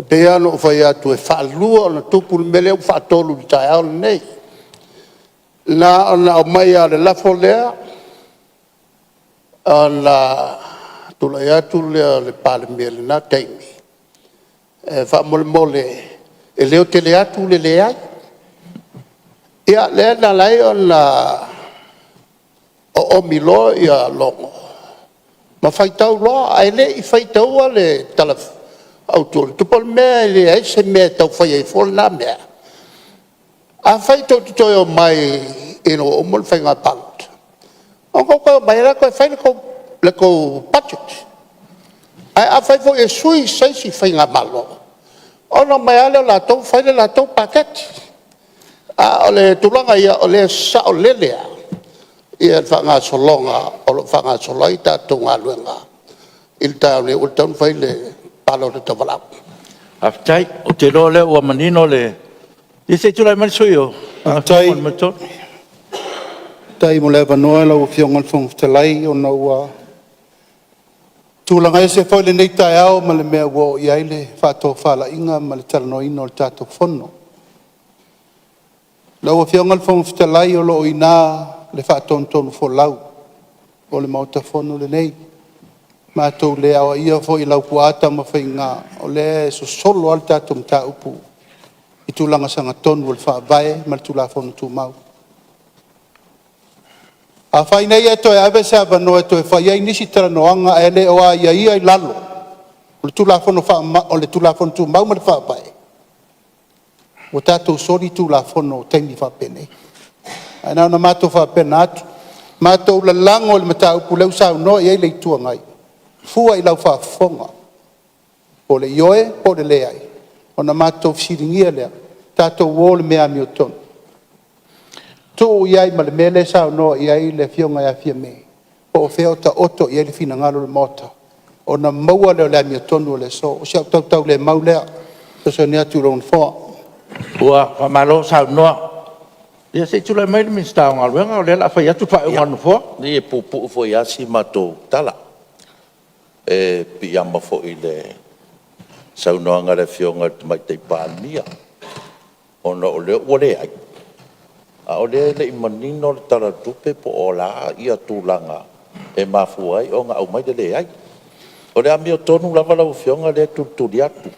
Pea no whaia atu e whaalua o na tupu le mele au whaatolu le tae au le nei. Na o mai a le lafo lea, na tula e atu lea le Palemene na teimi. Fa mole e leo te le atu le ai. Ia le na lai ona o milo ia longo. Ma fai tau loa, ai le i fai tau le tala autor. Tupol mea le ai se mea tau fai ai fol na mea. A fai tau tutoi o mai ino o mol fai ngā palut. O koko mai rako e fai le ko budget. Ai a fai fo e sui saisi fai ngā malo. Ona mai ale la tau fai le la tau paket. A ole tulanga ia ole sa ole lea. Ia fa ngā solonga o fa ngā solaita tunga luenga. Il tau le ultan fai le palo de tavalau. Aftai, o te roa leo ua manino le. I se tula mai sui o. Aftai. Tai mo leva noa lau fionga fong talai o na ua. Tūlanga e se whai le nei tai au ma le mea wo i aile whātou whala inga ma le taranoina o le tātou whono. Lau fionga le fong fitalai o lo ina le whaaton fo lau. O le mauta fono le nei. Mātou le awa ia fo I lau kuata ma whainga. O le so solo al tātum tā upu. I tūlanga sanga tonu o le whaabae ma le tūla fono tū mau. A whaina ia to e awe sa wanoa to e whaiai nisi tara noanga e le oa ia I lalo. O le tūla fono tū mau ma le whaabae. O tātou sori tūla fono taimi whapene. Ai nao na mātou whapena atu. Mātou la lango le mata upu leu sao no I le tua ngai. Fua I lau whaafonga. O le ioe, o le leai. O na mātou fsiringia lea. Tātou wō le mea mi o tonu. Tō iai ma le mele sao no iai le fionga ia Fiame. O feo ta oto iai le fina ngalo le mota. O na maua leo le mi o tonu o le so. O siau tau le maulea. So ni atu ron foa. Ua malo sa no. Ia se tula mai le minsta ngal wenga o le la fa ia tu fa ngal fo. Ni e pupu fo ia si mato tala. E piama fo I le sa no nga le fionga mai te Palemene. Ona o le ai. A o le manino le tala tupe po o la ia tūlanga e mafuai o nga au mai le ai. O le ami o tonu lava lau fionga le tuturi atu.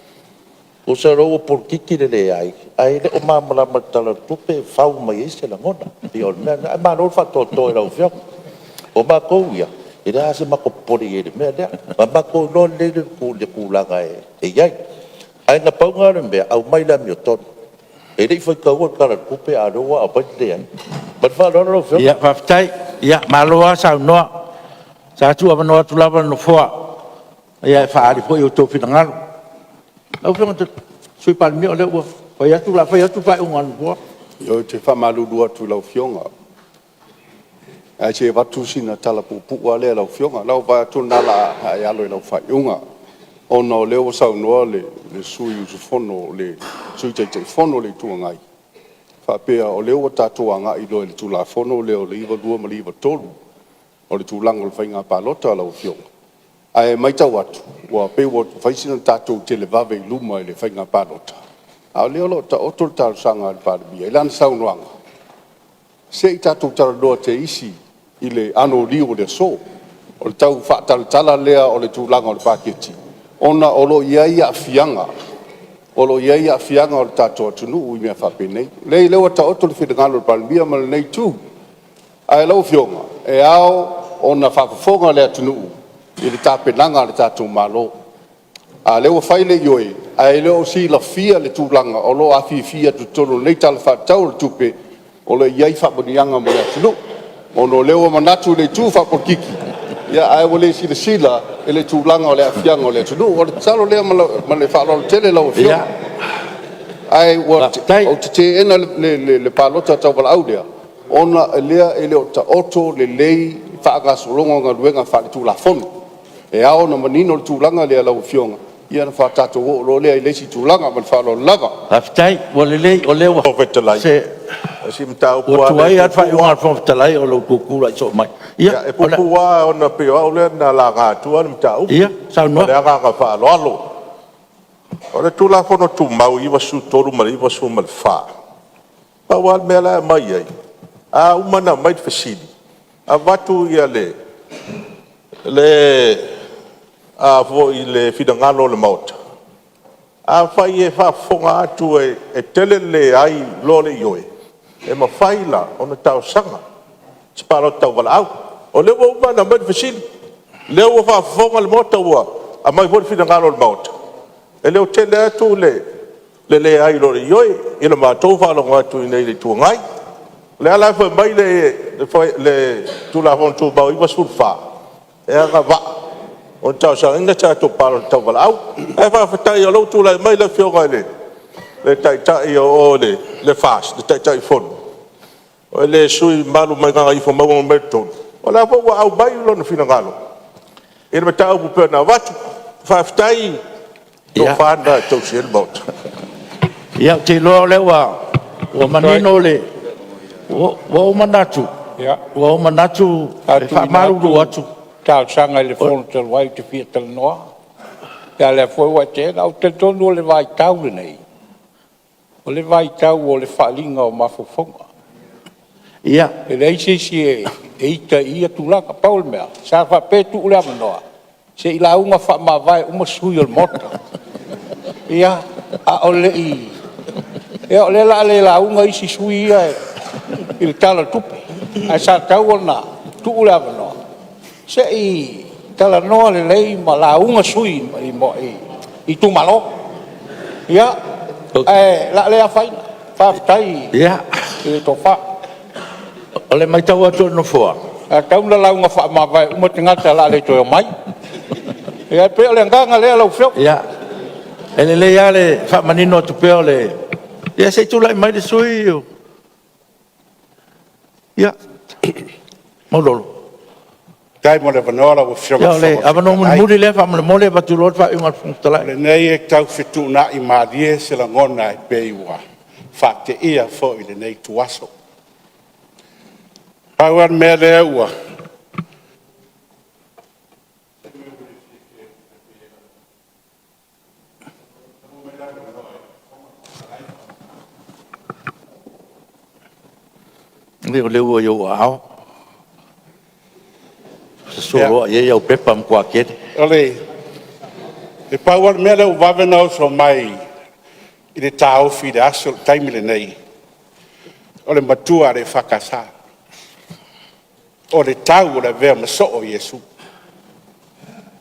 O sa rau o porkiki le ai. Ai le o mamala ma tala tupe fau mai ese la ngona. Pi o mea, ai ma rol fato toi lau fionga. O ma kou ia. I rea se mako pori e le mea lea. Ma mako no le kulanga e iai. Ai nga paunga le mea au mai la mi o tonu. E rei foi kaua kara kupe a roa a pati ai. But fa rona ro fionga. Ia whaftai. Ia maloa sa noa. Sa tu ava noa tu lava no foa. Ia e whaari po I o tō whina ngalo. Au fionga te sui Palemene o le ua. Whai atu whai unga no foa. Yo te whamalulu atu lau fionga. Ai se watu sina tala pupua lea lau fionga. Lau vai atu nala ai alo I lau whai unga. Ona o leo sau noa le sui usu fono le sui te fono le tua ngai. Whapea o leo tātua ngai loe le tula fono leo le iwa lua ma le iwa tolu. O le tūlanga le whainga pālota lau fionga. Ai mai tau atu. Wa pe wa whaisina tātou te le vave I luma I le whainga pālota. A leo lo ta otol tālu sanga le Palemene. Ilan sau noanga. Se I tātou tara loa te isi I le ano liu le so. O le tau whaatala tala lea o le tūlanga o le pāketi. Ona olo iai a fianga. Olo iai a fianga o le tātou atunu ui mea whapenei. Lei lewa ta oto le whingalo le Palemene ma le nei tū. Ai lau fionga. E ao ona whapafonga le atunu I le tāpenanga le tātou malo. A lewa whaile ioi. Ai leo si la fia le tūlanga. Olo a fia tutolo nei tala whaatau le tupe. Olo iai whaponianga mo le atunu. Ono lewa manatu le tū whapokiki. Ia ai wale si le sila ele tūlanga o le afianga o le tunu o le talo lea ma le whaalo tele lau fionga. Ai o te ena le pālota tau wala au lea. Ona lea ele o ta oto le lei whaagasolonga ngā luenga whaale tūla fono. E ao na manino le tūlanga lea lau fionga. Ia na whaatato o lo lea I lesi tūlanga ma le whaalo lava. Haftai, wale lei o lewa. O vetalai. Si mtau o tuai at fai unga whaftalai o lo kukura I so mai. Ia, e pupua o na peo au lea na la ngātua na mtau. Ia, sao noa. Lea ngā whaalo alo. O le tūla fono tū mau iwa su toru ma iwa su ma le wha. Pawal mea la mai ai. A umana mai te whasini. A watu ia a vo I le whingalo le mauta. A whai e whafonga atu e tele le ai lo le ioe. E ma whaila o na tau sanga. Sparo tau wala au. O leo umana mai te whasini. Leo wa whafonga le mauta ua. A mai vo le whingalo le mauta. E leo tele atu le ai lo le ioe. Ina mātou whalonga atu I nei le tuangai. Le ala foi mai le tula fon tu bau iwa sulfa. E nga va. On tau sa inga cha to palo tau wala au. E fa fatai o lo tula mai le fionga le. Le tai o le fast, le tai fon. O le sui malu mai nga ifo mau mai ton. O la fo au bai lo no fina ngalo. E me tau pu na watu. Fa fatai to fanda to siel bot. Ia te lo lewa. O manino le. O manatu. Ia. O manatu. Fa maru atu. Tau sanga le fono te wai te fia te noa. Ia le foi wa te au te tonu le vai tau le nei. O le vai tau o le whaalinga o mafofonga. Ia. E rei si e ita ia tulanga paul mea. Sa whapetu ule amanoa. Se ila unga whaamawai uma sui o le mota. Ia, a o le i. Ia o le la unga isi sui ia e. I le tala tupe. A sa tau o na tu ule amanoa. Se i tala noa le lei ma la unga sui i tu malo. Ia, la lea whaina. Whaftai. Ia. I to wha. O le mai tau atu no fua. A tau na launga whaamawai uma te ngata la le toi mai. Ia pe o le nganga lea lau whio. Ia. E le lea le whaamanino tu peo le. Ia se tula i mai le sui o. Ia. Maulolo. Tai mo le vanora o whio. Ia le avano muri le whaamale mole batu lor wha iunga fungtala. Le nei e tau whitu na i marie se la ngona e peiwa. Whate ia fo i le nei tuaso. Pauan mea lea ua. Leo leo yo ao. Solo ye yo pepa mkwa kete. Ole. E pauan mea lea wawena o so mai i le tau fi de aso taimile nei. Ole matua re whakasa. O le tau o le vea maso o Yesu.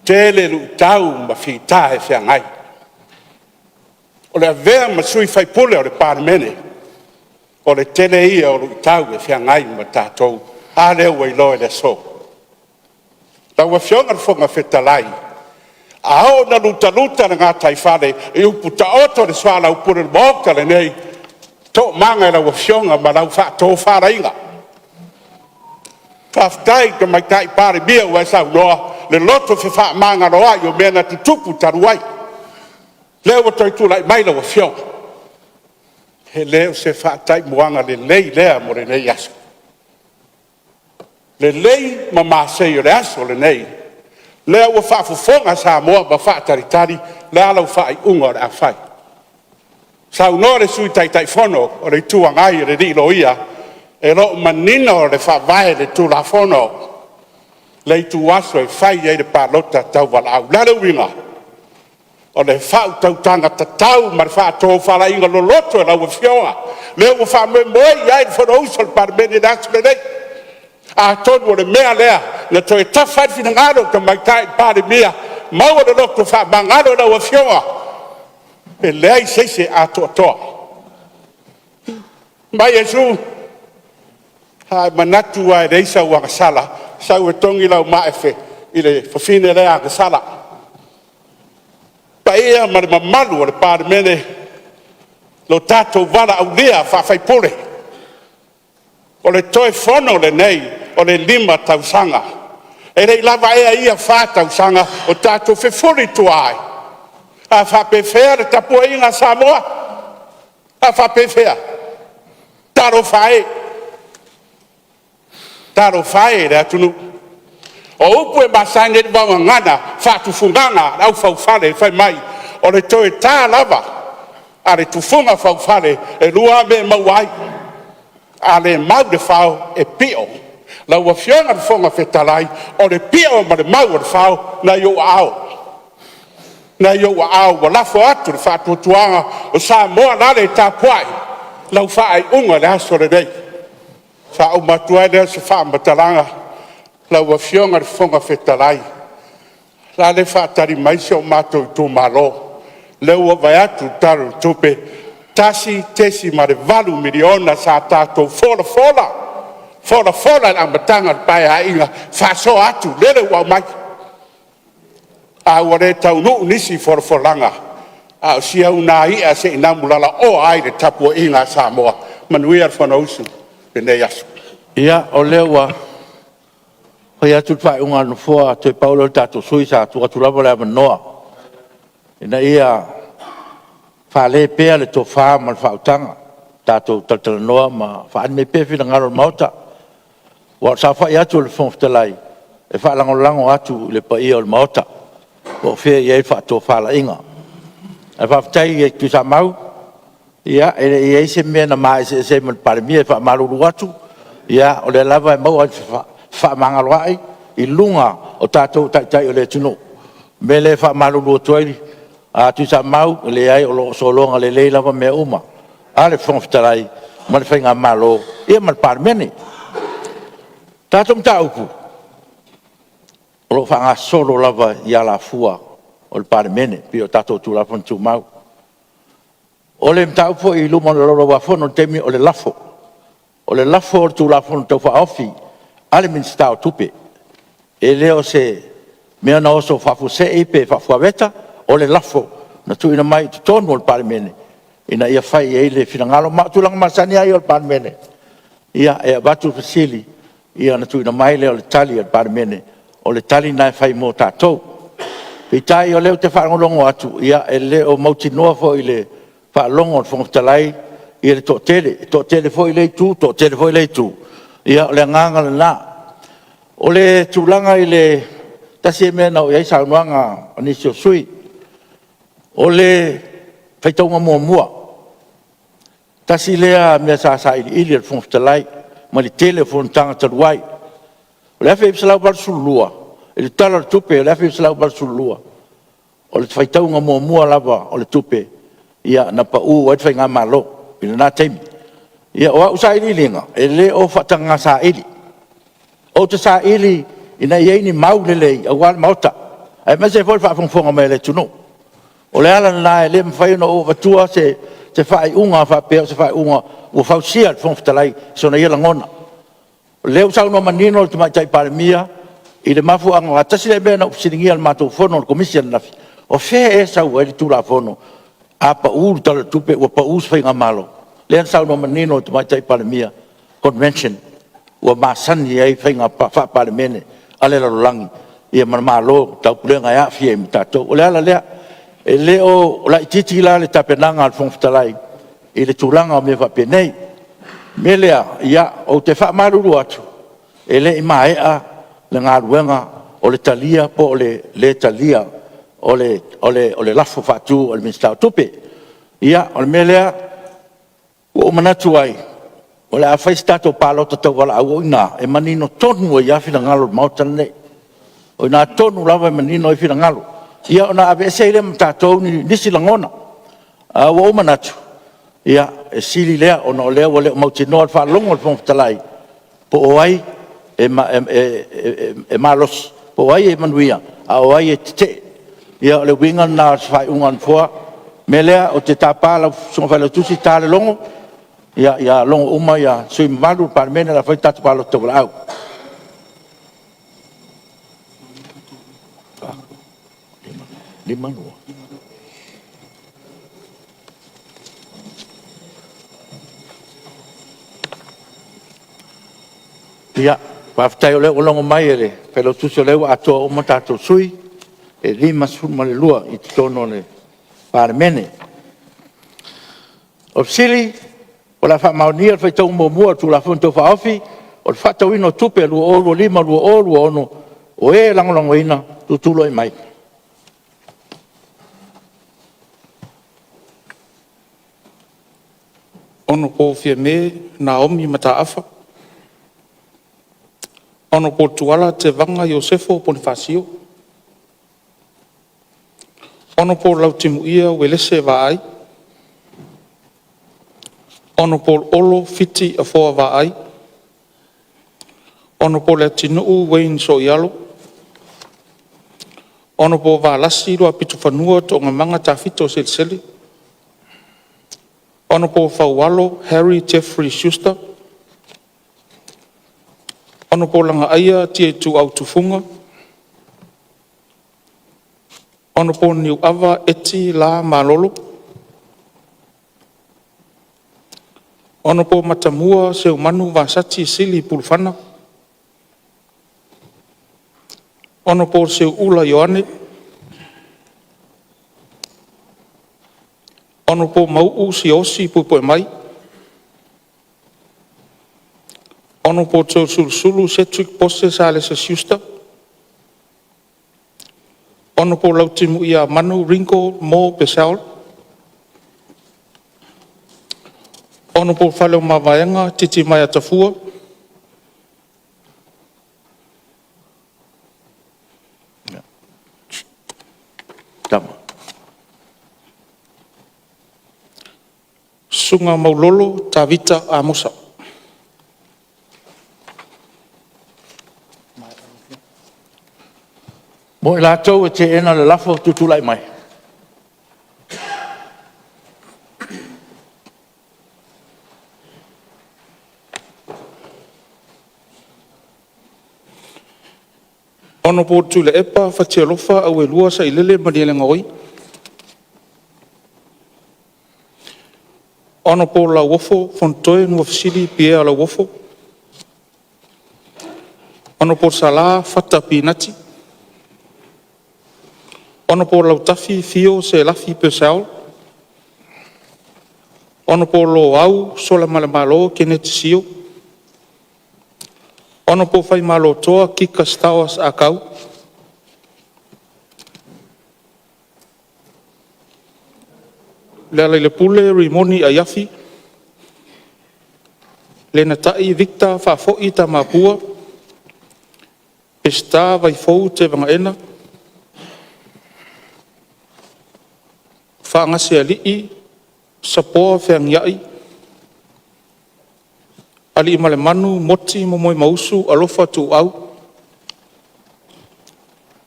Tele lu tau ma fi tae fea ngai. O le vea masui fai pule o le Palemene. O le tele ia o lu tau e fea ngai ma tātou. A leo wei loe le so. Tau a fionga fonga fetalai. A o na luta na ngā taifale. E upu ta oto le swala upure le moka le nei. Tō manga e la wa fionga ma lau wha tō whara inga. Whaftai ka mai tai pare bia ua sau noa. Le loto fe wha manga roa i o mena tu tupu taruai. Leo wa toi tūlai mai la wa fionga. He leo se wha tai muanga le lei lea mo le nei aso. Le lei ma maasei o le aso le nei. Leo wa wha fufonga Samoa ma wha taritari. Le alau wha i unga o le awhai. Sau noa le sui tai fono o le tuangai le rilo ia. E lo manina o le whawae le tūla fono. Le tu aso e whai e le pālota tau wala au. Lalo winga. O le whau tau tanga tatau ma le wha tō whala inga lo loto e lau e whioa. Leo wa wha me moe iai le whono uso le Palemene naksime nei. A tonu o le mea lea. Na to e tawhai fina ngaro ka mai tai pāre mea. Maua le loto wha mangaro lau e whioa. E lei seise a toa toa. Mai Yesu. Hai manatu ai reisa ua sala. Sau e tongi lau maefe. I le whawhine rea ka sala. Pa ea ma le mamalu o le Palemene. Lo tātou wala au lea whawhai pule. O le toe fono le nei. O le 5 tausanga. E rei lava ea ia 4 tausanga. O tātou whewhuri tuai. A whapewhea le Tupua inga Samoa. A whapewhea. Taro whae. Taro whae le atunu. O upu e masane le wanga ngana. Whatufunganga au whauwhare whai mai. O le toe tā lava. A le tufunga whauwhare. E lua me mauai. A le mau le whau e pio. Lau a whionga le whonga whetalai. O le pio ma le mau le whau. Na yo ao. Na yo au wa lafo atu le whatutuanga o Samoa nare tā puai. Lau whaai unga le aso le nei. Whao matua le aso wha matalanga. Lau a whionga le whonga whetalai. La le whaatari maise o mātou tō malo. Leu a vai atu taru tupe. Tasi tesi ma le 8 miliona sa tātou fola fola. Fola fola la matanga pai a inga. Whaso atu lele wa mai. A wale tau nuu nisi forfolanga. A sia una ia se inamulala o ai le Tupua inga Samoa. Manuia whana usu. Pene yasu. Ia o lewa. Hoi atu whai unga nufua. Toi paulo tātou sui sa tu atu lava le amanoa. Ina ia. Whale pēa le tō wha ma le whautanga. Tātou talanoa ma whaan me pēwhi na ngaro mauta. Wa sa whai atu le whongwhtalai. E whaalangolango atu le pa ia o le mauta. O fea iei wha tō whala inga. E whaftai e tu sa mau, Ia, e se mea na mai se man Palemene fa maruru atu. Ia, o le lava e mau ai fa mangaloa ai, I lunga o tātou tai o le tunu. Me le fa maruru atu ai, a tu sa mau, le ai o lo solonga le le lava mea uma. A le whangwhitarai, ma le whainga malo, ia man Palemene. Tātou mta upu. O lo whanga solo lava ia la fua o le Palemene, pi o tātou tu la tu mau. O le mta upu I luma le lolo wafono temi o le lafo. O le lafo o tu la fono tau wha ofi, ale min stao tupe. E leo se mea na oso whafu se epe whafu aweta, o le lafo, na tu ina mai tu tonu o le Palemene. Ina ia whai e le whingalo, ma tu langa masani ai o le Palemene. Ia e batu fasili, ia na tu ina mai leo le tali o le Palemene, o le tali nai whai mo tātou. Pitai o leo te whaangolongo atu, ia e leo mauti noa fo I le whaalongo o le whangtalai, ia le tōtele fo I le tu, tōtele fo I le tu. Ia o le nganga le nā. O le tūlanga I le tasi e mea na o iai saunuanga anisi o sui. O le whaitaunga mua mua. Tasi lea mea sa ili le whangtalai, ma le tele whangtanga taruai. O le awhi ipsalau Aso Lua. E le tala le tupe, o le awhi ipsalau Aso Lua. O le whaitaunga mua mua lava o le tupe. Ia na pa u wai ngā malo. Ina nā teimi. Ia o au sa ili linga. E le o whatanga sa ili. O te sa ili ina iei ni mau lelei. A wale mauta. E mese fwoi whaafongfonga me le tunu. O le ala na e le mwhai no o watua se whai unga whapea se whai unga. Ua whausia le whongwhitalai. So na ia langona. Leo sau no manino te mai tai Palemene. I le mafu anga atasi le mea na upsiringia le mātou whono le komisia nafi. O whea e sau e li tūra whono. A pa uru tala tupe ua pa uus whainga malo. Lean sau no manino te mai tai Palemene Convention. Ua maasani ai whainga wha Palemene. Ale la rolangi. Ia mana malo tau kulenga ea Fiame tātou. O le ala lea. E leo la ititi la le tapenanga al whongwhitalai. I le tūlanga o me whapenei. Me lea, ia, o te wha maruru atu. E le I maea le ngā ruenga o le talia po o le talia o le lafo whatu o le minstau tupe. Ia, o le melea, o manatu ai. O le awhai stato pālota tau wala au ina, e manino tonu o ia whina ngalo mautana nei. O ina tonu lava e manino I whina ngalo. Ia, o na awe se ile mtatou ni nisi langona. O manatu. Ia, e sili lea, o na o lea o lea mautinoa le whaalongo le whongwhitalai. Po o ai, e malos. Po o ai e manuia. A o ai e te. Ia o le winga na whai ungan fua. Me lea o te tāpāla sunga whai tusi tāle longo. Ia longo uma ia sui malu Palemene la whai tatu pālo tau la au. Lima nua. Ia, whaftai o leo o longo mai ele. Whai tusi o leo atua o matato sui. E lima suma le lua I te tono le Palemene. O sili, o la wha maunia, whai tau mua tu la whunto wha ofi, o le whatau ino tupe, lua o lua lima, lua o lua ono, o e langolango ina, tu tulo I mai. Ono po Fiame, Naomi mata afa. Ono po tuala te vanga Iosefo Bonifasio. Ono po lautimu ia welese vaai. Ono po olo fiti a foa vaai. Ono po le tinuu Wayne Soialo. Ono po valasi roa pitu whanua to ngamanga tawhito seli. Ono po whaualo Harry Jeffrey Schuster. Ono po langa aia tie tu au tufunga. Ono po niu ava eti la malolo. Ono po matamua seu manu vasati sili pulfana. Ono po seu ula Ioane. Ono po mau si osi pupo mai. Ono po tau sulu Cedric Pose sale se siusta. Ono po lautimu ia manu ringo mo pesaol. Ono po whale o mawaianga, titi mai atafua. Tama. Sunga maulolo, tawita a mosa. Mo i lātou e te ena le lafo tutulai mai. Ono po tule epa, whatia lofa au e lua sa ilele maniele ngoi. Ono po la wofo, fontoe nua fisili pia la wofo. Ono po sala, fata pinati. Ono po lau tafi fio se lafi pe sao. Ono po lo au sola malamalo kene te sio. Ono po fai malo toa kika stawas a kau. Lea le pule rimoni a yafi. Le na tai victa fa foi ta mapua. Pesta vai fou te vangaena. Fa ngase alii sapoa feangiai. Ali male manu moti momoi mausu alofa tu au.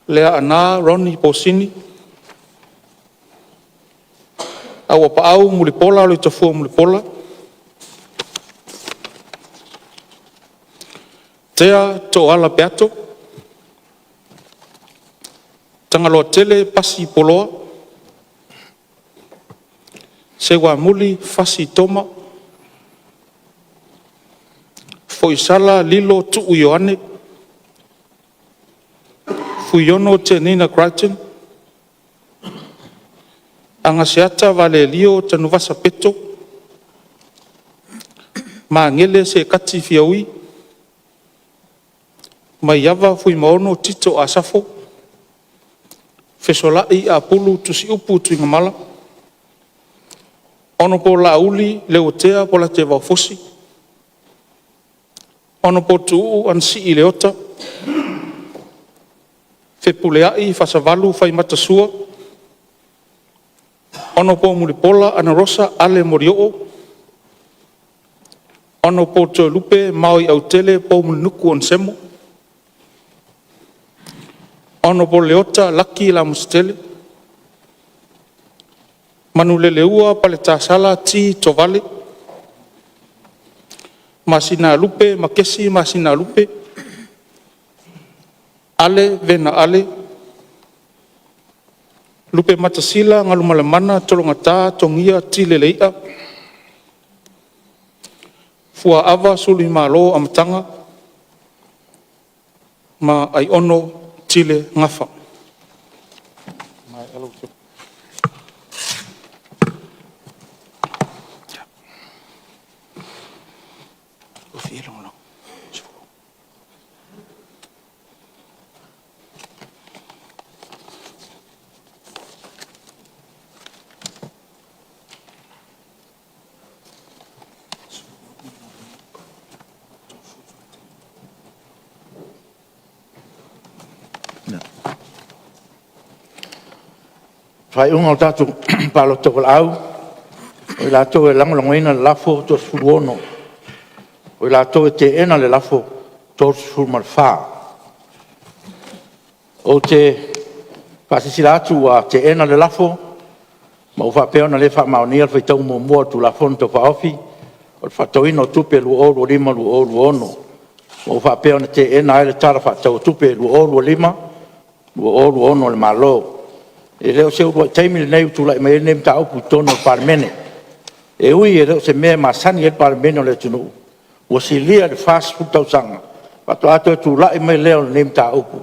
Lea ana Roni Posini. Awa pa au mulipola alo itafua mulipola. Tea to ala beato. Tangaloa tele pasi poloa. Se wa muli fasi toma. Foisala lilo tu uyoane. Fuyono te Nina Crichton. Angasiata vale lio te nuvasa peto. Ma ngele se kati fiaui. Ma yava fui maono tito asafo. Fesolai a pulu tusi upu tuingamala. Ono po la uli leotea po la te waufosi. Ono po tuu ansi i leota. Fepuleai fasavalu fai matasua. Ono po mulipola ana rosa ale morioo. Ono po to lupe maui autele po munuku on semo. Ono po leota laki la mustele. Manu leleua pale tasala ti tovale. Masina lupe, makesi masina lupe. Ale vena ale. Lupe matasila ngalumalamana tolongata tongia tileleia. Fua ava suli malo amatanga. Ma ai ono tile ngafa. Fai unga o tatu palo toko au. O la to e langolongoina le lafo to suruono. O la to e te ena le lafo to surmarfa. O te pasisila atu a te ena le lafo. Ma ufa peona le fa maonia fai tau mo mua tu lafon to fa ofi. O fa toino tupe lu o lima lu o ono. Ma ufa peona te ena ele tara fa tau tupe lu o lima lu o ono le malo. E leo se ua taimi le nei utula me nem ta upu tono Parliamentary. E ui e leo se mea masani e Parliamentary le tunu. Ua si lia le fast food tau sanga. Pato ato e tu lai me leo nem ta upu.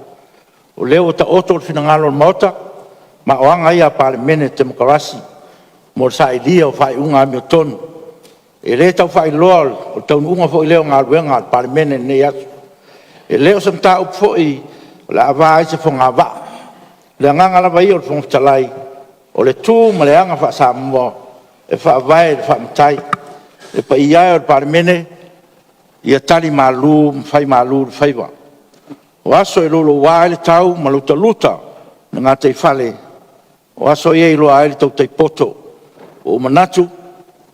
O leo ta oto le finangalo le mota. Ma oanga ia Parliamentary te makarasi. Mo sa ilia o fai unga mi o tonu. E le tau fai loa o tau unga fo i leo ngā ruenga al Parliamentary nei atu. E leo se mta upu fo i la ava ai se fo ngā waa. Le nganga la vai o fong talai o le tu ma le anga fa Samoa e fa vai fa mtai e pa ia o Palemene ia tali malu fai malu fai wa o aso e lolo wa le tau ma luta luta nga te fale o aso ia i loa ele tau te poto o manatu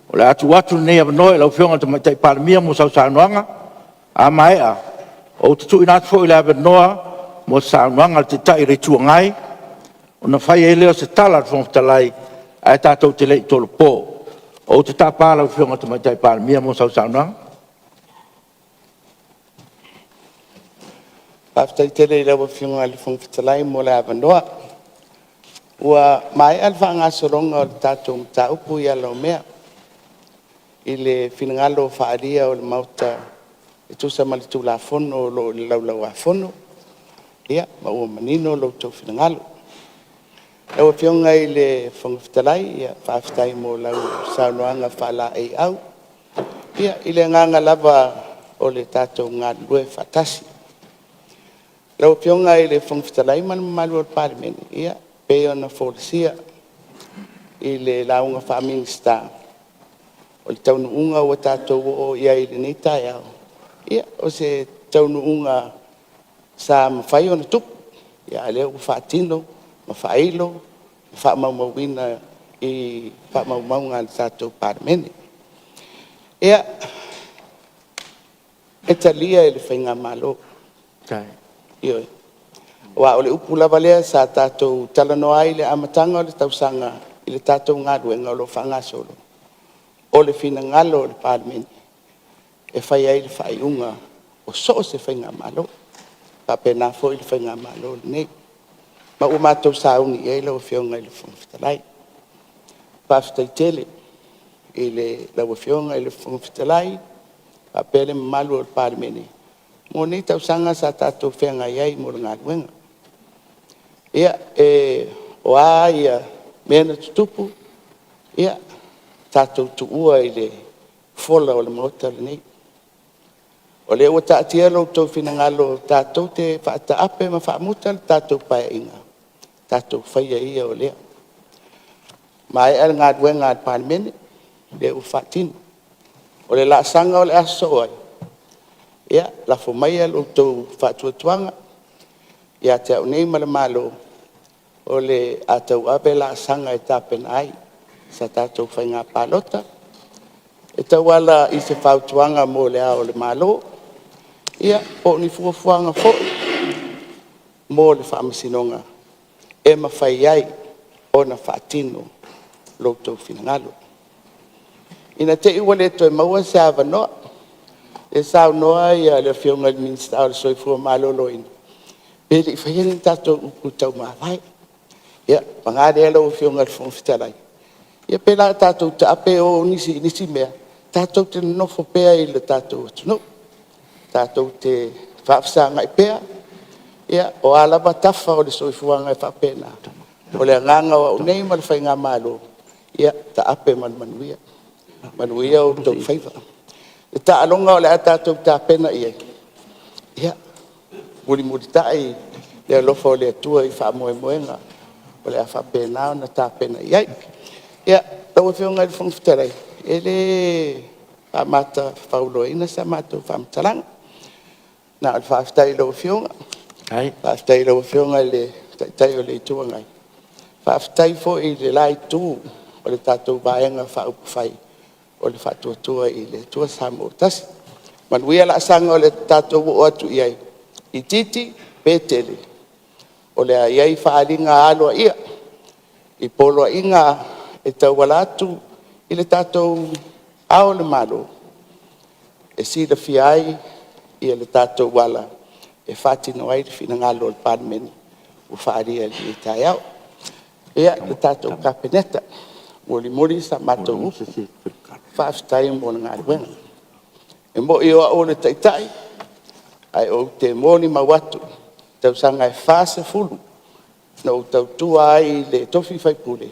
o le atu atu nei avanoe lau fionga te mai te Palemia mo sau saunoanga a maea o te tui natu fo i le avanoa mo saunoanga te tai reitua ngai o na fai e leo se tala fongatalai a e tātou te lei tolo pō o te tāpā lau fionga te mai te Palemia mo sau saunoanga After tele la fiunga le fong fitalai mo la avanoa. Ua mai alfa nga soronga o tato mta upu ia lo mea. Ile finangalo faaria o le mauta e tusa malitu la fono lo lau a fono. Ia, ma ua manino lo tau finangalo. Ua fiunga ile fong fitalai ia faaftai mo lau saunoanga faala e au. Ia, ile nganga lava o le tato ngā lue fatasi. Lau pionga i le whangwhitalai man malu o Palemene. Ia, peo na whorisia i le launga wha-minister. O le taunu unga o tātou o ia i le neitai au. Ia, o se taunu unga sa mawhai o na tupu. Ia, leo whaatino, mawhailo, whaamaumauina i whaamaumaunga le tātou Palemene. Ia, e talia i le whainga malo. tai Ioi. Wa ole upu lava lea sa tātou talanoa ai le amatanga o le tausanga i le tātou ngā ruenga o lo whanga solo. O le fina ngalo o le Palemene. E whai ai le whai unga o so se whainga malo. Pa pena fo i le whainga malo le nei. Ma ua mātou saungi ei lau whionga i le whangwhitalai. Pa whitai tele i le lau whionga i le whangwhitalai. Pa pele malu o le Palemene. Mo nei tausanga sa tātou whenga iai mo ngā ruenga. Ia, o a ia mena tutupu, ia, tātou tuua i le fola o le mota le nei. O le ua tātia lo tau whinangalo tātou te whaata ape ma whaamuta le tātou pae inga. Tātou whaia ia o lea. Mai al ngā ruenga al Palemene, le u whaatino. O le la sanga o le aso ai. Ia, la fo mai alo tau whaatuatuanga. Ia te au nei malo o le atau ape la sanga e tāpena ai. Sa tātou whainga pālota. E tau ala i se whaatuanga mo le ao le malo. Ia, po ni fuafuanga fo. Mo le whaamasinonga. E mawhai ai o na whaatino lo tau finangalo. Ina te iwa le toi maua se avanoa. E sao noa ia le whionga le minsta o le soifua malolo ina. Pele i whaiani tātou uku tau mawhai. Ia, pangare alo o whionga le whangwhitalai. Ia pela tātou te ape o nisi mea. Tātou te nofo pea i le tātou atuno. Tātou te whaafsanga i pea. Ia, o alaba tafa o le soifuanga e whapena. O le nganga o nei ma le whainga malo. Ia, ta ape manuia. Manuia o tau whaiva. E ta alonga o le tātou ta pena ia. Ia, muri tai le alofa o le atua i whaamoemoenga. O le a whapena o na ta pena ia. Ia, tau e whionga i whangwhitarai. E le whamata whauloina sa mātou whamtalanga. Nā o le whawhitai lau whionga. ai Whawhitai lau whionga i le taitai o le tuangai. Whawhitai fo i le lai tū o le tātou vaenga whaupwhai. O le whatuatua i le tua Samoa tasi. Manuia la sanga o le tātou o atu iai. I titi, petele. O le iai whaalinga aloa ia. I poloa inga e tau wala atu i le tātou ao le malo. E si le fiai i le tātou wala. E whatino ai le finangalo o le Palemene. U whaaria li tai au. Ia le tātou kapeneta. Mori sa mātou upu. Whaaftai mo ngā ruenga. E mo i o a o le taitai. Ai o te moni mawatu. Tau sanga e whaase fulu. Na o tau tua ai le tofi whaipule.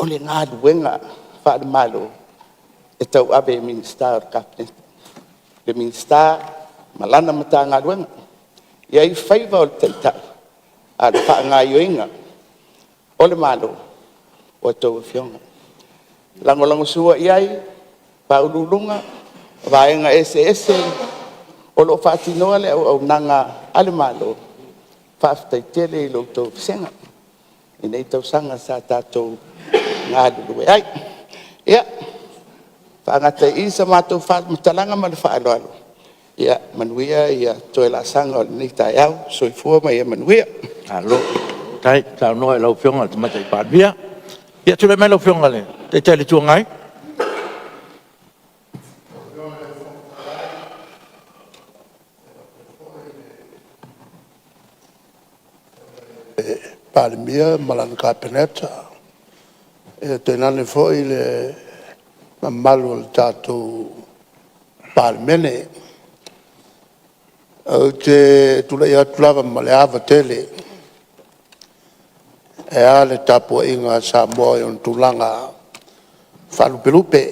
O le ngā ruenga whaare malo. E tau abe minister cabinet. Le minister malana mata ngā ruenga. Ia i whaiva o le taitai. A le wha ngā ioinga. O le malo. O tau whionga. Lango sua iai, paululunga vaenga ese o lo fatinoa le au nanga ale malo faftai tele i lo to senga ina tau sanga sa tatou ngadu ai ia fangata isa matou fa talanga mal fa alo ia manuia ia toela sanga ni taiau soifua mai manuia alo tai tau no lo fiong al tama tai Parliamentary ia tu le mai lo fiong ale te tele tu ngai Palemene malan kapeneta e tenane foi le mamalu le tatou Palemene o te tula ia tulava ma le ava tele e a le Tupua inga Samoa on tulanga falupelupe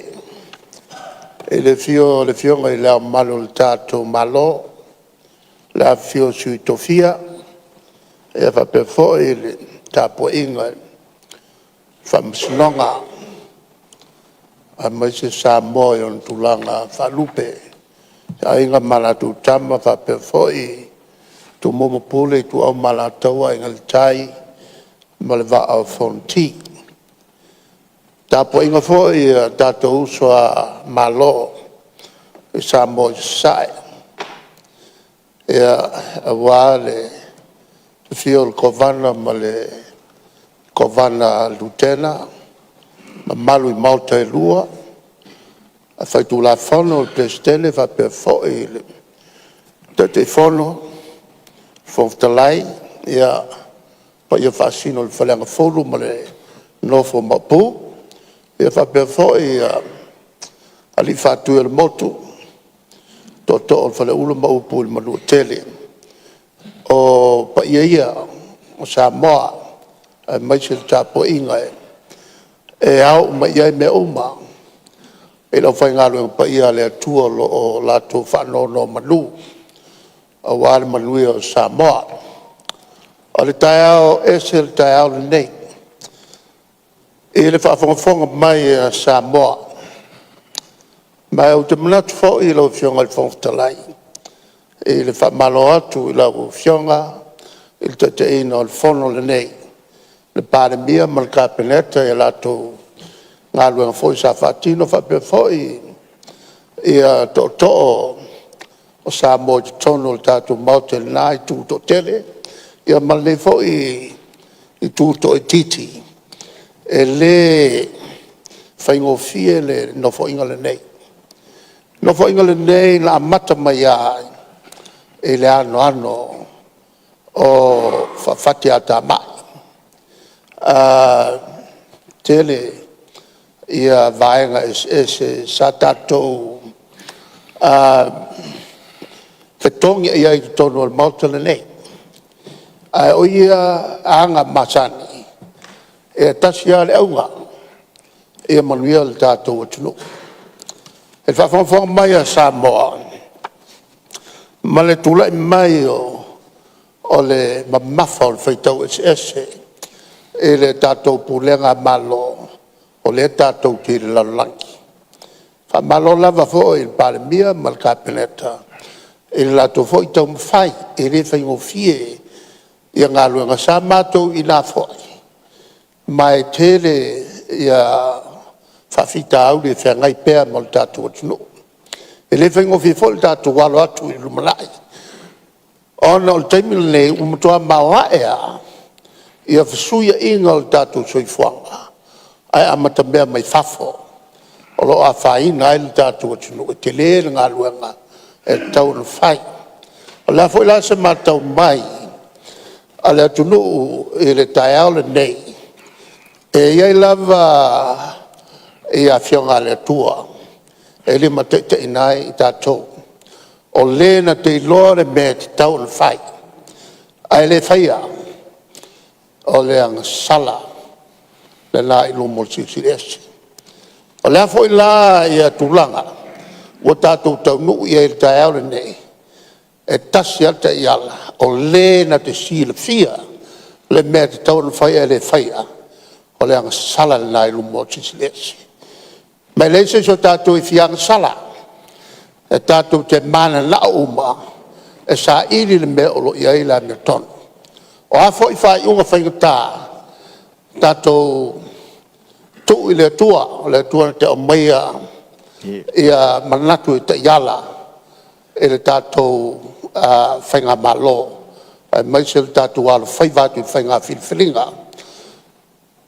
e le fio ngai le malu le tatou malo la fio sui tofia e fa pe foi le Tupua inga famslonga a mai se Samoa on tulanga falupe a inga malatu tama fa pe foi tu momo pule tu au malataua inga le tai ma le va au fonti Tupua inga foi tatou usua malo e Samoa sai e a wale fio le kovana ma le kovana lutena ma malu i Malta e lua a fai tu la fono il presidente fa per foi te fono fontalai ia pa ia fasino il falanga folu ma le nofo mapu ia fa per foi ali fatu il motu to il fale ulo ma upu il malu tele o pa ia o Samoa mai se Tupua inga e au ma ia me uma e lo fai ngalo pa ia le Atua lo o la to fano no manu a wale manui o Samoa o le taiao esel taiao le nei e le whaafonga mai a Samoa mai o te manatu fo i lo fionga le fongatalai e le whaamalo atu i lau fionga i te te ina o le fono le nei le Palemene ma le kapeneta e la to ngā luenga foi sa whaatino whape foi ia to o Samoa te tono le tātou maute le nā i tūto tele ia malne foi i tūto e titi e le whaingofie le nofo inga le nei nofo inga le nei la mata mai ai e le ano o whawhati ata mai tele ia vaenga ese sa tatou fetongi ia i tono al Malta le nei o ia anga masani e tasi ale aunga ia manuia le tatou atunu e whawhawhawha mai a Samoa ma le tula mai o le mamafa o le whaitau ese e le tatou pulenga malo o le tatou te le lalaki. Fa malo lava fo il Palemene ma le kapeneta. E le lato fo i tau mawhai e le whaingofie i a ngā luenga sa mātou i nā fo. Mai tele i a whawhita au le whangai pēr ma le tatou atunu. E le whaingofie fo le tatou walo atu i lumalai. Ona o le taimile nei umatua maua ea i a whasuia inga le tatou soifuanga. Ai amata mea mai fafo o lo a whaina ai le tātou atunu e te lere ngā luenga e tau na whai o la fo la se matau mai a le atunu e le taiao le nei e iai lava e a fionga le Atua e le matete inai i tātou o le na te iloa le mea te tau na whai ai le whaia o le anga sala le la ilo mo sisi o le afo la ia tulanga o tātou tau nuu ia i taiao le nei e tasi alta i ala o le na te si le fia le mea te tau na whaia le whaia o le anga sala le la ilo mo sisi Mai le se so tātou I fianga sala. E tātou te mana la uma. E sa ili le mea olo ia ila me tonu. O hafo I whai unga whaingata. Tātou tu I le tua na te o meia ia manatu I te iala. E le tātou whainga malo. Mai se le tātou ala whaivatu I whainga whilwhilinga.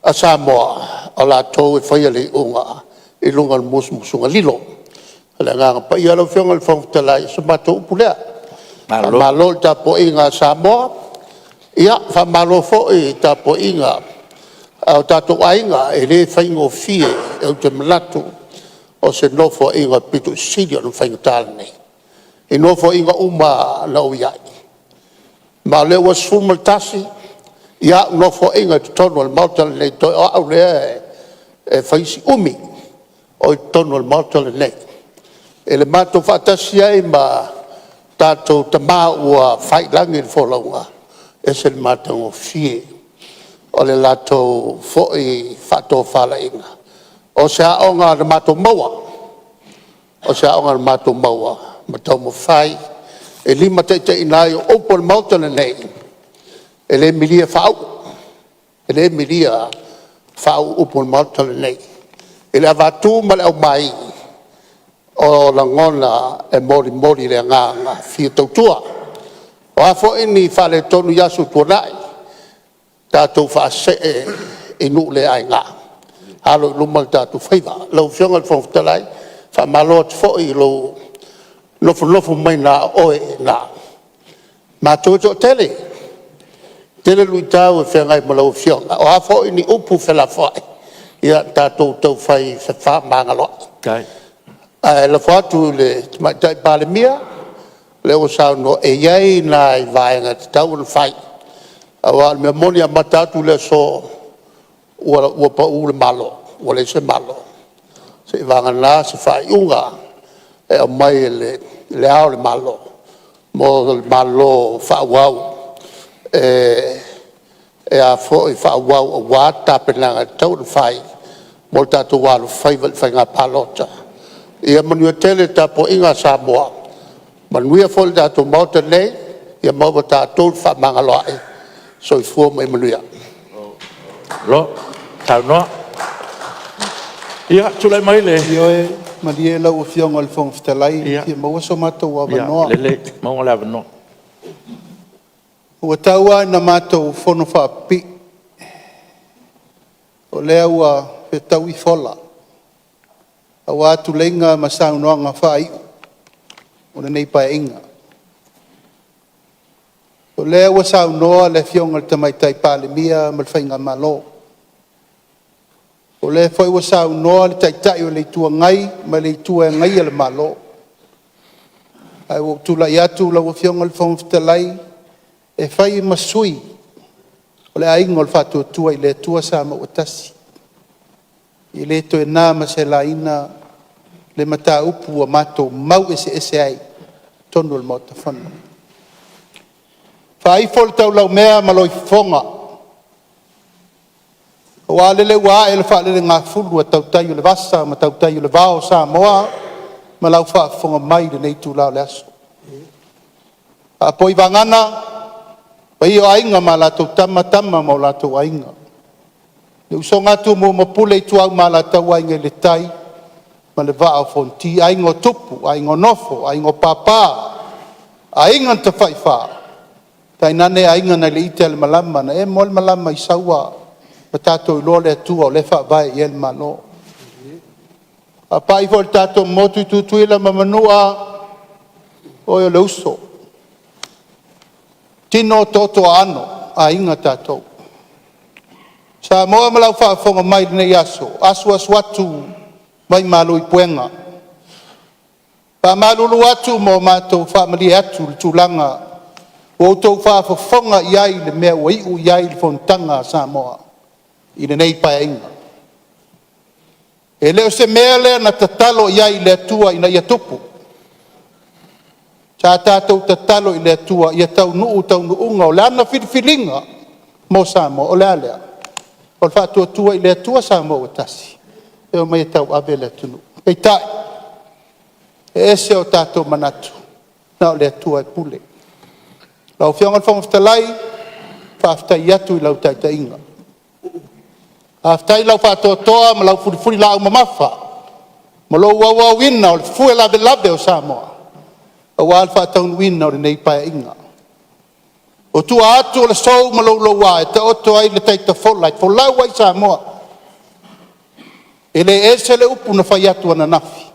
A Samoa, o la tau e whaia le unga, I lunga le musunga lilo. Le nganga pa ia lau whionga le whangtalai, sa mato upulea. Malo le tapo inga Samoa, ia, wha malo fo I tapo inga, au tato ainga, e le whaingo fie, e te malatu, o se nofo inga pitu sidio no whaingatala nei. I nofo inga uma na uiai. Ma le was fumal tasi, ia no fo inga te tonu al mautala nei toi o au lea e whaisi umi o I tonu al mautala nei. E le mato whaatasi ai ma tātou tamā ua whailangi le wholaunga e se le mato o fie o le lato fo I whato whala inga. O se aonga le mato maua, o se aonga le mato maua, ma tau mo whai e lima te inai o opo le mautala nei. E le milia whau. E le milia whau upo mautala nei. E le avatu ma le au mai o la ngona e mori le nganga fia tautua. O hafo ini whale tonu yasu tuanai. Tātou whaase e nu le ai ngā. Halo luma tātou whaiva. Lau whionga le whangtalai. Whamaloa te fo I lo nofo mai nā oe nā. Mā tō tele. Tele lui tau e whengai malau whionga. O hafo ini upu whela whai. Ia tātou tau whai se wha mangaloa. Kai. La whatu le tai Palemene. Le o sao no e iei nā I vaenga te tau na whai. Awa mea moni a matatu le so ua pa u le malo. Ua le se malo. Se vanga nā se whai unga. E o mai le ao le malo. Mo le malo whauau. E a fo I whauau a wā tāpenanga tau na whai mo tātou wālu whainga palota. Ia manua tele tāpo inga Samoa. Manuia fo le tātou mauta nei, ia maua tātou whamanga loa so I fua mai manuia. Lo, tau noa. Ia, tulai mai le. Ioe, malie lau o whionga le whangwhitalai, ia maua so mātou a wanoa. Ia, lele, maua le wanoa. Ua taua na mātou whono whaapi. O lea ua he tau I whola. A wā atu lenga ma saunoanga whai. O le nei pai inga. O lea ua saunoa le whionga le tamaitai Palemene ma le whainga malo. O lea whai ua saunoa le taitai o le tua ngai ma le tua ngai le malo. Ai o tula I atu la ua whionga le whangwhitalai. E whai masui, o le aingo le whātua tua I le tua sa ma utasi. I le to e nā ma se la ina le mata upu a mato mau ese ai, tonu le mauta whanu. Whai fol tau lau mea ma loi whonga. O alele ua e le whaalele ngā fulu a tau taio le vasa, ma tau taio le vao Samoa, ma lau wha whonga mai le nei tū lau le aso. A poi vangana, pai o ainga ma lātou tama ma o lātou ainga. Le uso ngātu mo mapule I tuau ma lātou ainga le tai, ma le vaa o fonti, ainga o tupu, ainga o nofo, ainga o pāpā, ainga ta whai wha. Tai nane ainga na le ite ale malama, na e mo le malama I saua, ma tātou I loa le atua o le wha vai I el mano. A pai fo le tātou motu tutuila ma manua, o le uso. Tino toto ano, a inga tātou. Sa moa malau whaafonga mai nei aso, aso atu, mai malu I puenga. Pa malulu atu mo mātou whaamali atu le tūlanga, o tau whaafonga iai le mea o iu iai le fontanga sa moa, I le nei pai inga. E leo se mea lea na tatalo iai le atua ina ia tupu. Sa tātou tatalo I le atua, ia tau nuunga, o le ana whiliwhilinga, mo Samoa, o le alea. O le whātua tua I le atua Samoa o tasi. e o mai tau ave le tunu. Pei tai, e ese o tātou manatu, na o le atua e pule. Lau whiongan whangaftalai, whaaftai atu I lau taita inga. Aftai lau whaatotoa, ma lau furifuri lau mamafa, ma lau wawa wina o le fue labe labe o Samoa. A wal whaataun wina o le nei pae inga. O tua atu o le sou ma lau lau e te oto ai le taita folai, folau ai Samoa. E le ese le upu na whai atu ana nafi.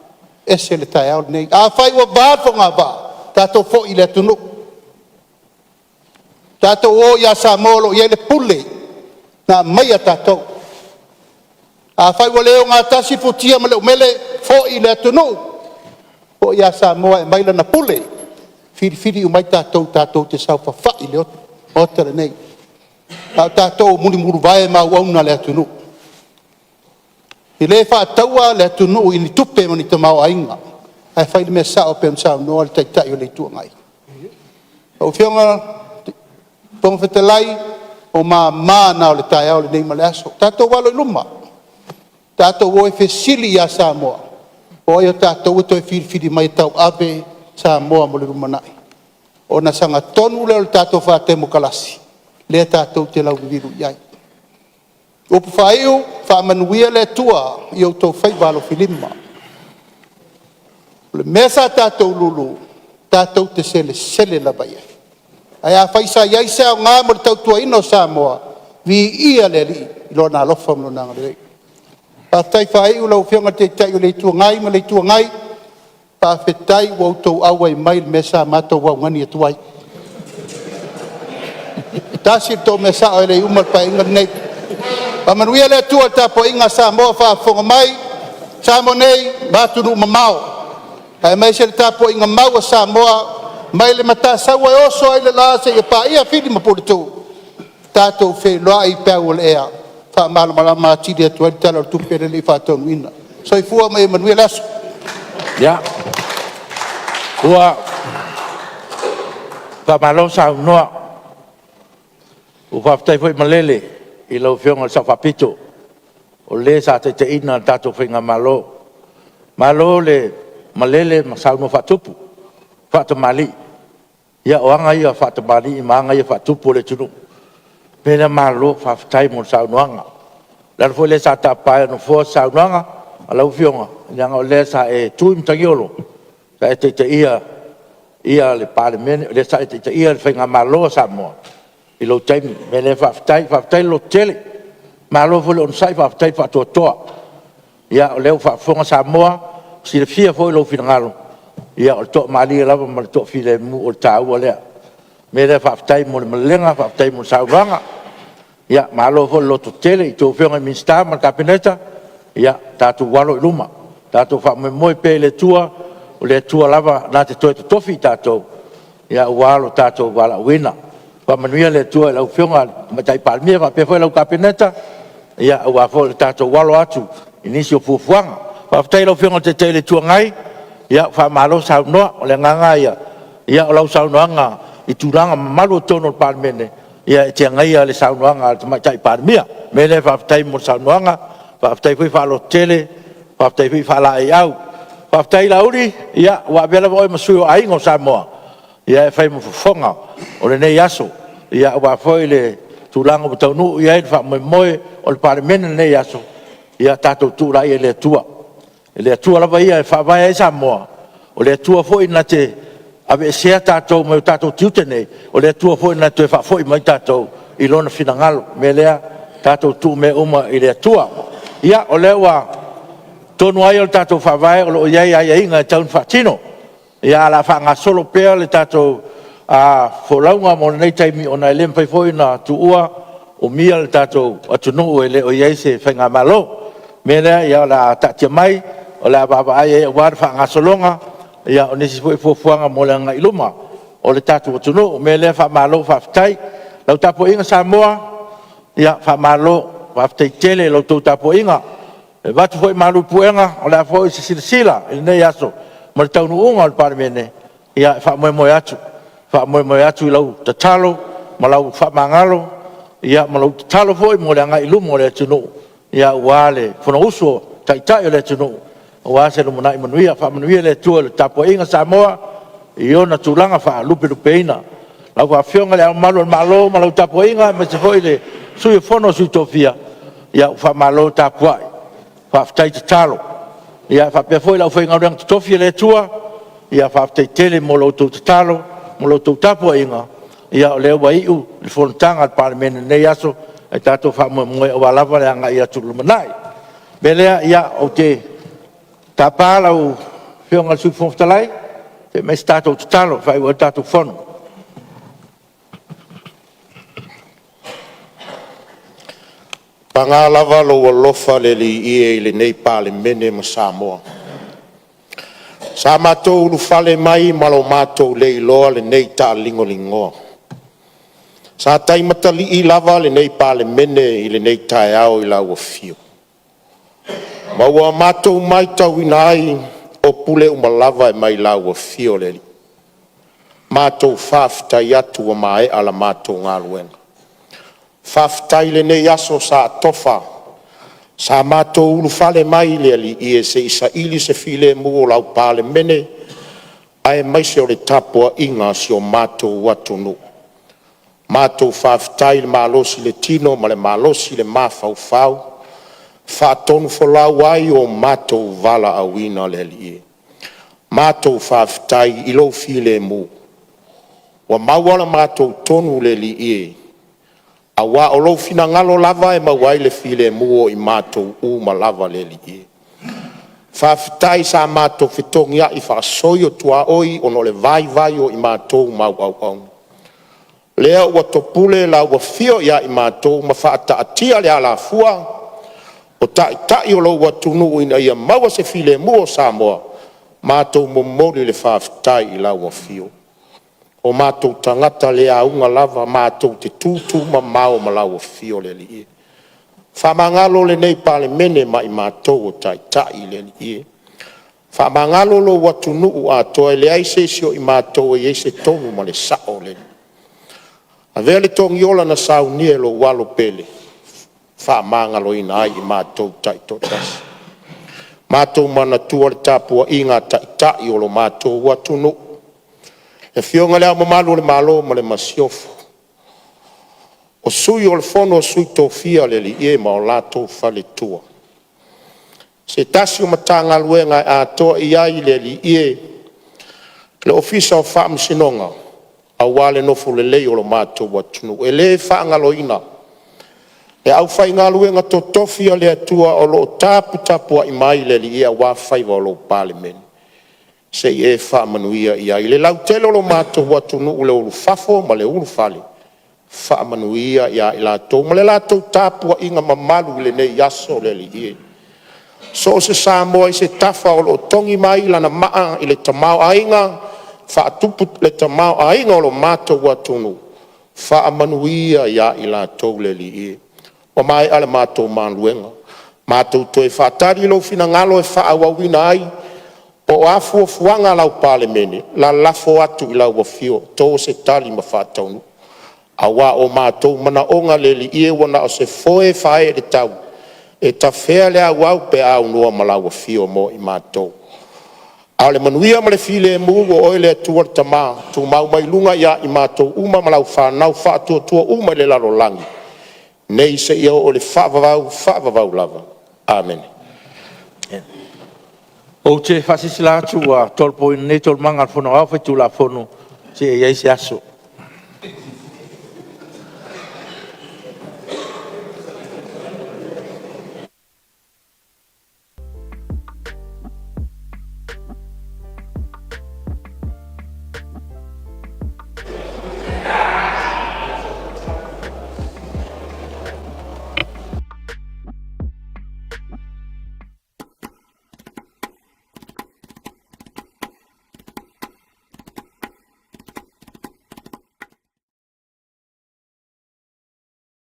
Ese le tai au nei. A whai wa bāfo ngā bā, tātou fo I le atunu. Tātou o ia Samoa lo ia le pule, na mai a tātou. A whai wa leo ngā tasi putia ma leo mele fo I le atunu. O ia Samoa e maila na pule. Firi umai tātou te sau whawhai le otere nei. Tātou muni muru vai ma uauna le atunu. I le whaataua le atunu I ni tupe mo ni tamau ainga. Ai whai le mea sao pe msao noa le taitai o le tua ngai. O whionga ponga whetalai o mā na o le tai au le nei ma le aso. Tātou walo I luma. Tātou o e whesili ia Samoa. O ai o tātou to e whiri mai tau ave Samoa mo le rumanai. O na sanga tonu le o le tātou whaatemo kalasi. Le tātou te lau viru iai. O pawhaiu, whaamanuia le tua I au tau whaibalo Filima. O le mesa tātou lulu, tātou te sele laba iai. Ai a whaisa iai sao ngā mo le tau tua ino Samoa, vi ia le li, ilo nā lofa mlo nanga le rei. Pātai whaiu lau whionga te tai o le tua ngai, ma le tua ngai, pāwhetai wau tau awai mai le mesa mātou wau ngani e tuai. Tāsi tau mesa o le umar pa inga nei. Pamanuia le tua tapo inga Samoa whaafonga mai, Samoa nei, mātunu mamao. Ai mai se le tapo inga maua Samoa, mai le mata sawa e oso ai le la se e pa ia fili mapuritu. Tātou whē loa I pēu le ea, wha malama atiri atu ai tala o tupere li whātonu ina. So I fua mai Manuia laso. Ya. Ua, wha malo sa unoa, u whaftai fwoi malele, I lau whionga sa whapito. O le sa te ina tātou whinga malo. Malo le malele ma saunua whatupu. Whatamali. Ia oanga ia whatamali, maanga ia whatupu le tunu. Pena malo whaftai mo saunuanga. Lana fwoi le sa tapai no fua saunuanga, a lau whionga. Ianga o le sa e tuim tangiolo. Sa e te ia le Parliamentary, le sa e te ia le whinga malo Samoa. I lo taimi, me le whaftai lo tele. Ma lo fwole on sai whaftai whatoa. Ia o leo whafonga Samoa, si le fia fwoi lo whingalo. Ia o le toa maali e lava ma le toa file mu o le tāua lea. Me le whaftai mo le malenga, whaftai mo le sauranga. Ia ma lo fwole lo to tele, I tō whionga minsta ma le kapineta. Ia tātou walo I luma. Tātou whamoe pe le tua, o le tua lava nā te toi to tofi tātou. Ia walo tātou wala wina. Pamanuia le tua lau whionga matai palmia wa pe foi lau kapineta ia ua fo le tātou walo atu inisi o fufuanga whaftai lau whionga te le tua ngai ia whamalo saunoa o le nganga ia o lau saunoanga I tūranga malu tono le Parliamentary ia te ngai le saunoanga te matai palmia me le whaftai mo saunoanga whaftai fui whalo tele whaftai fui whala I au whaftai lauri ia ua vela oi masui o aingo Samoa ia e whai mo fufonga o le nei aso ia ua foi le tūlanga o taunu ia e whamoe o le Parliamentary nei aso ia tātou tūra I le tua lava ia e whawai e Samoa o le tua foi na te ave sea tātou mai o tātou tiute nei o le tua foi na te whafoi mai tātou I lona finangalo me lea tātou tū me uma I le tua ia o le ua tonu ai o le tātou whawai o lo iai ai inga e taun whatino ia la whanga solo pea le tātou a folaunga mo nei taimi o na ele mpai foi na tuua o mia le tātou atunu e le o iai se whainga malo me lea ia la tatia mai o la baba ai e wad whanga solonga ia o nisi foi fuafuanga mo le ngai luma o le tātou atunu me lea wha malo whaftai lau tapo inga Samoa ia wha malo whaftai tele lau tau tapo inga e watu foi malu puenga o la foi se sila I nei aso mo le taunu unga o le Parliamentary ia wha moe atu wha atu I lau tatalo ma lau wha mangalo ia ma lau tatalo foi mo le ngai lumo le atunu ia wale funa uso tai le tunu o ase lo mona manuia fa manuia le tua le tapo inga Samoa i ona tulanga fa lupe ina la fa fionga le malo malo tapo inga me se foi le sui fono sui tofia ia fa malo tapo ai fa tai talo ia fa pe foi la foi ngau tofia le tua ia fa tai tele mo lo talo mo lo tapo inga ia le wai u le fontanga Parliamentary nei aso e tato fa mo o lava le anga ia tulu manai belea ia o te tapala o fionga sui fontalai te me stato talo fa o tato fono Pangalava lo lofa le li ie le nei Palemene ma Samoa. Sa matou lu fale mai ma lo matou le iloa le nei ta lingolingoa. Sa tai matali i lava le nei Palemene i le nei tae au i la ua fio. Ma ua matou mai tau inai o pule umalava e mai la ua fio le li. Matou faftai atu o mae ala matou ngaluenga. Faftai le nei aso sa tofa. Sa matou ulu fale mai le ali ie se isa ili se file mua lau Palemene. Ae mai se o le tapua inga si o matou watunu. Matou faftai le malosi le tino ma le malosi le mafaufau. Fatonu folau ai o matou vala awina le ali ie. Matou faftai ilo file mua. Wa mawala matou tonu le li ie. Awa o lo fina ngalo lava e mawai le file muo i matou uma lava le li ie. Fafitai sa matou fitongia i whakasoi o tua oi ono le vai o i matou mau au. Lea ua topule la ua fio ia i matou ma whaata atia le ala fua o tai o lo ua tunu ina ia maua se file muo Samoa matou momori le fafitai i la ua fio. O matou tangata le aunga lava matou te tutu ma mao ma lau fio le li ie. Whamangalo le nei Palemene ma i matou o tai le li ie. Whamangalo lo watu nuu atoa le aise sio i matou e eise tonu ma le sao le. A vea le tongi ola na sau nie lo walo pele. Whamangalo ina ai i matou tai totasi. Matou mana tua le tapua inga tai o lo matou watu nuu. E fionga lea mamalu le malo ma le masiofo. O sui o le fono o sui tofia le li ie ma o lato fale tua. Se tasi o matanga luenga a toa iai le li ie. Le ofisa o whaam sinonga. A wale nofu le lei o lo mato watunu. E le whaangalo ina. E au whai ngā luenga to tofia le atua o lo tapu a imai le li ie a wawhaiva o lo Palemene. Se e wha manuia ia i le lau telo lo mato watunu ule ulu fafo ma le ulu fale. Wha manuia ia i lato ma le lato tapua inga mamalu le nei yaso le li ie. So se Samoa i se tafa o lo tongi mai lana maa i le tamau ainga. Wha tupu le tamau ainga o lo mato watunu. Wha manuia ia i lato le li ie. O mai ale mato manuenga. Mato toe whatari lo fina ngalo e wha awawina ai. O afu fuanga lau Palemene, la lafo atu i lau wafio, tō se tali ma whātaunu. Awa o mātou mana onga le li ie wana o se foe whae le tau. E ta whea lea wau pe au noa ma lau wafio mo i mātou. A le manuia ma le file mūgo o ele atua ta mā, tu mau mai lunga ia i mātou uma ma lau whanau whātua tua uma le laro langi. Nei se ia o le whaavavau lava. Amen. O te fasisi la atu a tolpo i nei tolmanga al fono au fai tu la fono se e se aso.